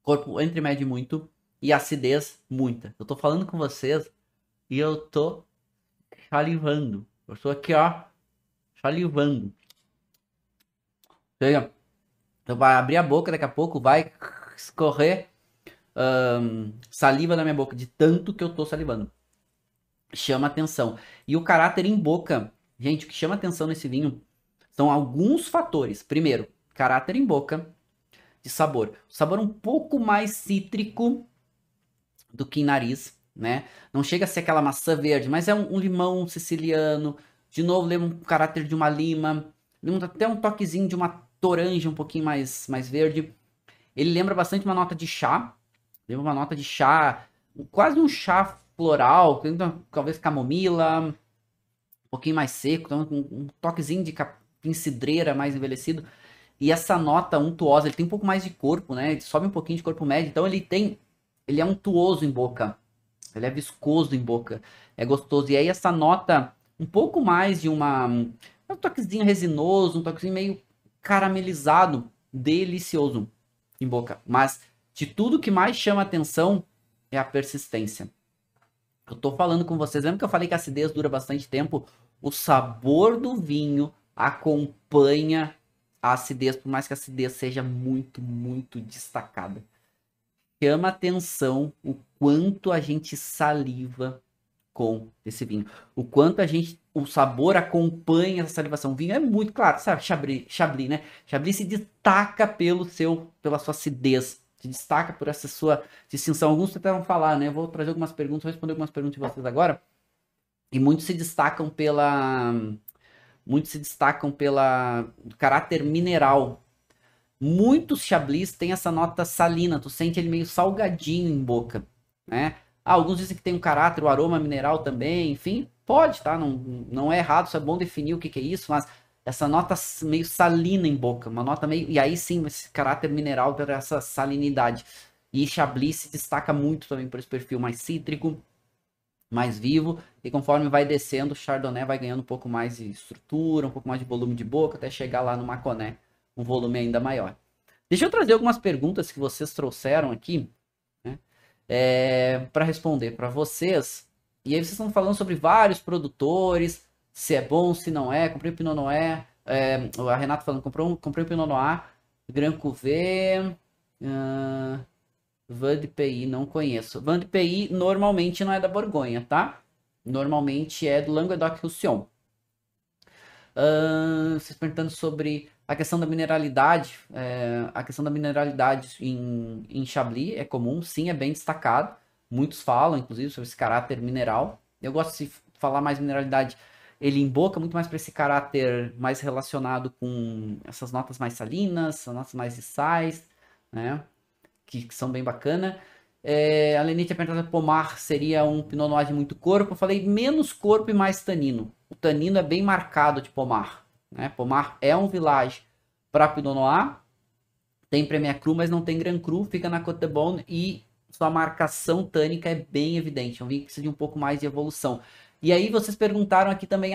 Corpo entre médio e muito. E acidez muita. Eu tô falando com vocês e eu tô salivando. Eu tô aqui, ó, salivando. Você vai abrir a boca daqui a pouco, vai escorrer saliva na minha boca, de tanto que eu tô salivando. Chama atenção. E o caráter em boca, gente, o que chama atenção nesse vinho são alguns fatores. Primeiro, caráter em boca de sabor. O sabor um pouco mais cítrico do que em nariz, né? Não chega a ser aquela maçã verde, mas é um limão siciliano. De novo, lembra um caráter de uma lima. Lembra até um toquezinho de uma toranja um pouquinho mais verde. Ele lembra bastante uma nota de chá. Lembra uma nota de chá, quase um chá floral, talvez camomila, um pouquinho mais seco, então um toquezinho de capim cidreira mais envelhecido. E essa nota untuosa, ele tem um pouco mais de corpo, né? Ele sobe um pouquinho de corpo médio, então ele é untuoso em boca. Ele é viscoso em boca. É gostoso. E aí essa nota, um pouco mais de um toquezinho resinoso, um toquezinho meio caramelizado, delicioso em boca. Mas de tudo que mais chama atenção é a persistência. Eu tô falando com vocês, lembra que eu falei que a acidez dura bastante tempo? O sabor do vinho acompanha a acidez, por mais que a acidez seja muito, muito destacada. Chama atenção o quanto a gente saliva com esse vinho. O quanto o sabor acompanha essa salivação. O vinho é muito claro, sabe? Chablis, né? Chablis se destaca pela sua acidez. Se destaca por essa sua distinção. Alguns tentaram falar, né? Eu vou trazer algumas perguntas, vou responder algumas perguntas de vocês agora. E muitos se destacam pela caráter mineral. Muitos Chablis têm essa nota salina, tu sente ele meio salgadinho em boca, né? Alguns dizem que tem um caráter, o aroma mineral também, enfim, pode, tá? Não é errado, só é bom definir o que é isso, mas essa nota meio salina em boca, uma nota meio... E aí sim, esse caráter mineral por essa salinidade. E Chablis se destaca muito também por esse perfil mais cítrico, mais vivo, e conforme vai descendo, o Chardonnay vai ganhando um pouco mais de estrutura, um pouco mais de volume de boca, até chegar lá no Mâconnais, um volume ainda maior. Deixa eu trazer algumas perguntas que vocês trouxeram aqui, né, para responder para vocês. E aí vocês estão falando sobre vários produtores, se é bom, se não é. Comprei o Pinot Noir, a Renata falando, comprei o Pinot Noir, Grand Cuvée, Vin de Pays, não conheço. Vin de Pays normalmente não é da Borgonha, tá? Normalmente é do Languedoc-Roussillon. Vocês perguntando sobre a questão da mineralidade. A questão da mineralidade em Chablis é comum, sim, é bem destacado. Muitos falam, inclusive, sobre esse caráter mineral. Eu gosto de falar mais mineralidade. Ele emboca muito mais para esse caráter mais relacionado com essas notas mais salinas, essas notas mais de sais, né? Que são bem bacana. A Lenite tinha perguntado se Pommard seria um Pinot Noir de muito corpo. Eu falei menos corpo e mais tanino. O tanino é bem marcado de Pommard, né? Pommard é um village para Pinot Noir. Tem Premier Cru, mas não tem Grand Cru. Fica na Côte de Beaune e sua marcação tânica é bem evidente. É um vinho que precisa de um pouco mais de evolução. E aí vocês perguntaram aqui também,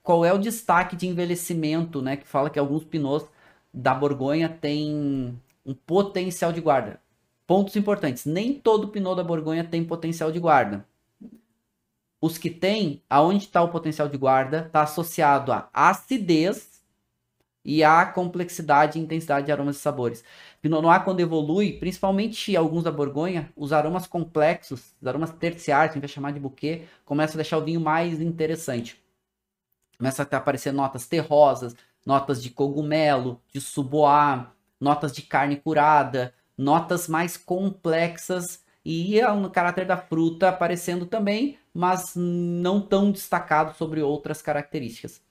qual é o destaque de envelhecimento, né? Que fala que alguns Pinots da Borgonha têm um potencial de guarda. Pontos importantes. Nem todo Pinot da Borgonha tem potencial de guarda. Os que têm, aonde está o potencial de guarda, está associado à acidez e à complexidade e intensidade de aromas e sabores. Pinot Noir, quando evolui, principalmente alguns da Borgonha, os aromas complexos, os aromas terciários, que a gente vai chamar de bouquet, começam a deixar o vinho mais interessante. Começa a aparecer notas terrosas, notas de cogumelo, de suboá, notas de carne curada, notas mais complexas e no caráter da fruta aparecendo também, mas não tão destacado sobre outras características.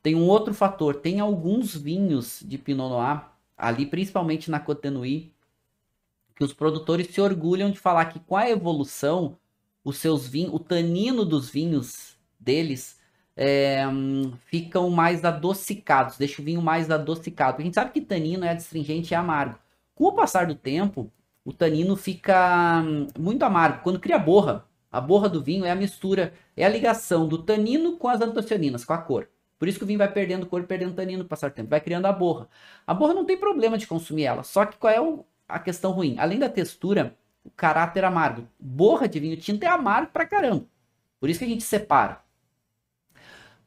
Tem um outro fator, tem alguns vinhos de Pinot Noir, ali principalmente na Côte de Nuits, que os produtores se orgulham de falar que com a evolução, os seus vinhos, o tanino dos vinhos deles ficam mais adocicados, deixa o vinho mais adocicado. A gente sabe que tanino é adstringente e amargo. Com o passar do tempo, o tanino fica muito amargo. Quando cria borra, a borra do vinho é a mistura, é a ligação do tanino com as antocianinas, com a cor. Por isso que o vinho vai perdendo cor, perdendo tanino no passar do tempo, vai criando a borra. A borra não tem problema de consumir ela, só que qual é a questão ruim? Além da textura, o caráter amargo. Borra de vinho tinto é amargo pra caramba. Por isso que a gente separa.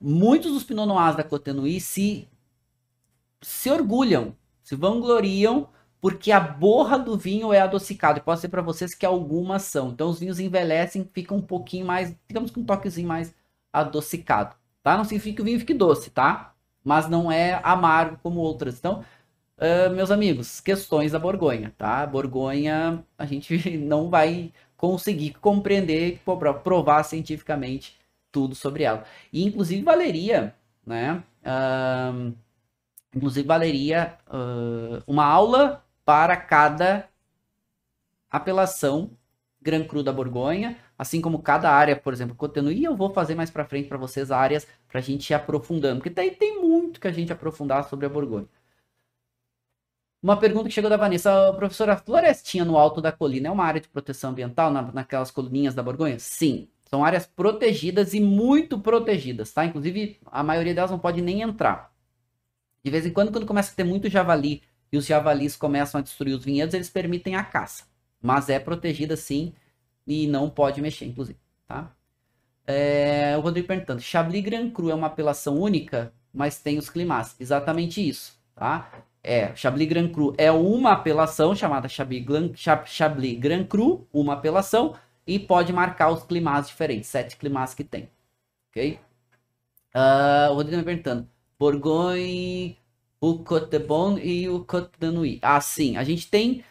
Muitos dos Pinot Noirs da Côte de Nuits se orgulham, se vangloriam, porque a borra do vinho é adocicada. E posso dizer para vocês que algumas são. Então os vinhos envelhecem, ficam um pouquinho mais, digamos com um toquezinho mais adocicado, tá? Não significa que o vinho fique doce, tá? Mas não é amargo como outras. Então, meus amigos, questões da Borgonha, tá? Borgonha, a gente não vai conseguir compreender, provar cientificamente tudo sobre ela. E inclusive valeria, né? Uma aula para cada apelação Grand Cru da Borgonha, assim como cada área, por exemplo, Côte de Nuits, e eu vou fazer mais para frente para vocês áreas para a gente ir aprofundando, porque daí tem muito que a gente aprofundar sobre a Borgonha. Uma pergunta que chegou da Vanessa. Professora, a florestinha no alto da colina é uma área de proteção ambiental naquelas coluninhas da Borgonha? Sim, são áreas protegidas e muito protegidas, tá? Inclusive, a maioria delas não pode nem entrar. De vez em quando começa a ter muito javali e os javalis começam a destruir os vinhedos, eles permitem a caça. Mas é protegida sim e não pode mexer, inclusive, tá? O Rodrigo perguntando, Chablis Grand Cru é uma apelação única, mas tem os climas. Exatamente isso, tá? Chablis Grand Cru é uma apelação chamada Chablis Grand Cru, uma apelação, e pode marcar os climas diferentes, 7 climas que tem, ok? O Rodrigo me perguntando, Bourgogne, o Côte de Beaune e o Côte de Nuits. Ah, sim, a gente tem,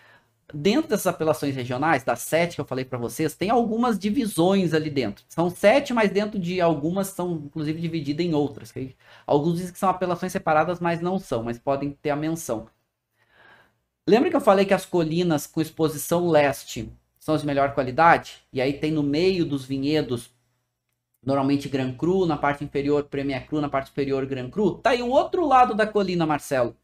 dentro dessas apelações regionais, das 7 que eu falei para vocês, tem algumas divisões ali dentro. São 7, mas dentro de algumas são, inclusive, divididas em outras. Okay? Alguns dizem que são apelações separadas, mas não são, mas podem ter a menção. Lembra que eu falei que as colinas com exposição leste são as de melhor qualidade? E aí tem no meio dos vinhedos, normalmente Grand Cru, na parte inferior Premier Cru, na parte superior Grand Cru. Tá aí o outro lado da colina, Marcelo.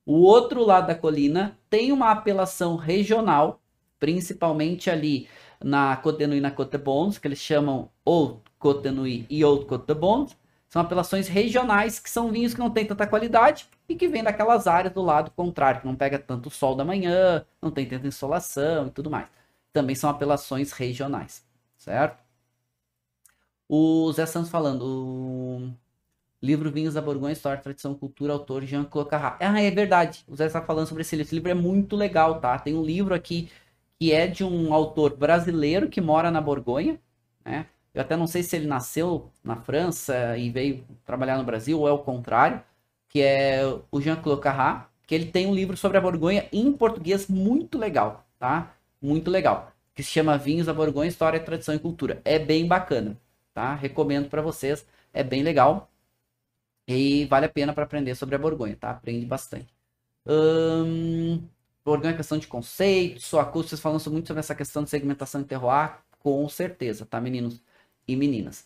O outro lado da colina tem uma apelação regional, principalmente ali na Côte de Nuits e na Côte de Beaune, que eles chamam ou Côte de Nuits e ou Côte de Beaune. São apelações regionais, que são vinhos que não têm tanta qualidade e que vêm daquelas áreas do lado contrário, que não pega tanto sol da manhã, não tem tanta insolação e tudo mais. Também são apelações regionais, certo? O Zé Santos falando, o livro Vinhos da Borgonha, História, Tradição, Cultura, autor Jean-Claude Carrat. É verdade, o Zé está falando sobre esse livro. Esse livro é muito legal, tá? Tem um livro aqui que é de um autor brasileiro que mora na Borgonha, né? Eu até não sei se ele nasceu na França e veio trabalhar no Brasil, ou é o contrário, que é o Jean-Claude Carrat, que ele tem um livro sobre a Borgonha em português muito legal, tá? Muito legal. Que se chama Vinhos da Borgonha, História, Tradição e Cultura. É bem bacana, tá? Recomendo para vocês, é bem legal. E vale a pena para aprender sobre a Borgonha, tá? Aprende bastante. Borgonha é questão de conceito, vocês falando muito sobre essa questão de segmentação e terroir, com certeza, tá, meninos e meninas?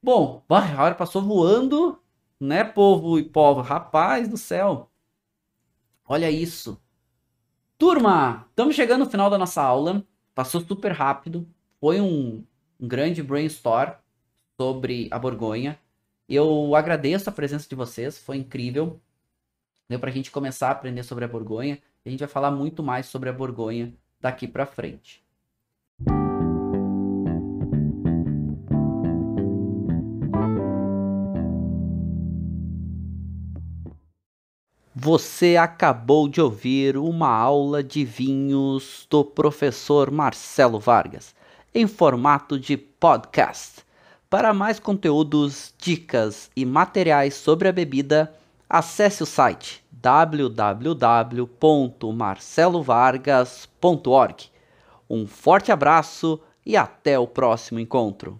Bom, a hora passou voando, né, povo e povo? Rapaz do céu, olha isso. Turma, estamos chegando no final da nossa aula, passou super rápido, foi um grande brainstorm sobre a Borgonha. Eu agradeço a presença de vocês, foi incrível. Deu pra gente começar a aprender sobre a Borgonha. E a gente vai falar muito mais sobre a Borgonha daqui pra frente. Você acabou de ouvir uma aula de vinhos do professor Marcelo Vargas, em formato de podcast. Para mais conteúdos, dicas e materiais sobre a bebida, acesse o site www.marcelovargas.org. Um forte abraço e até o próximo encontro.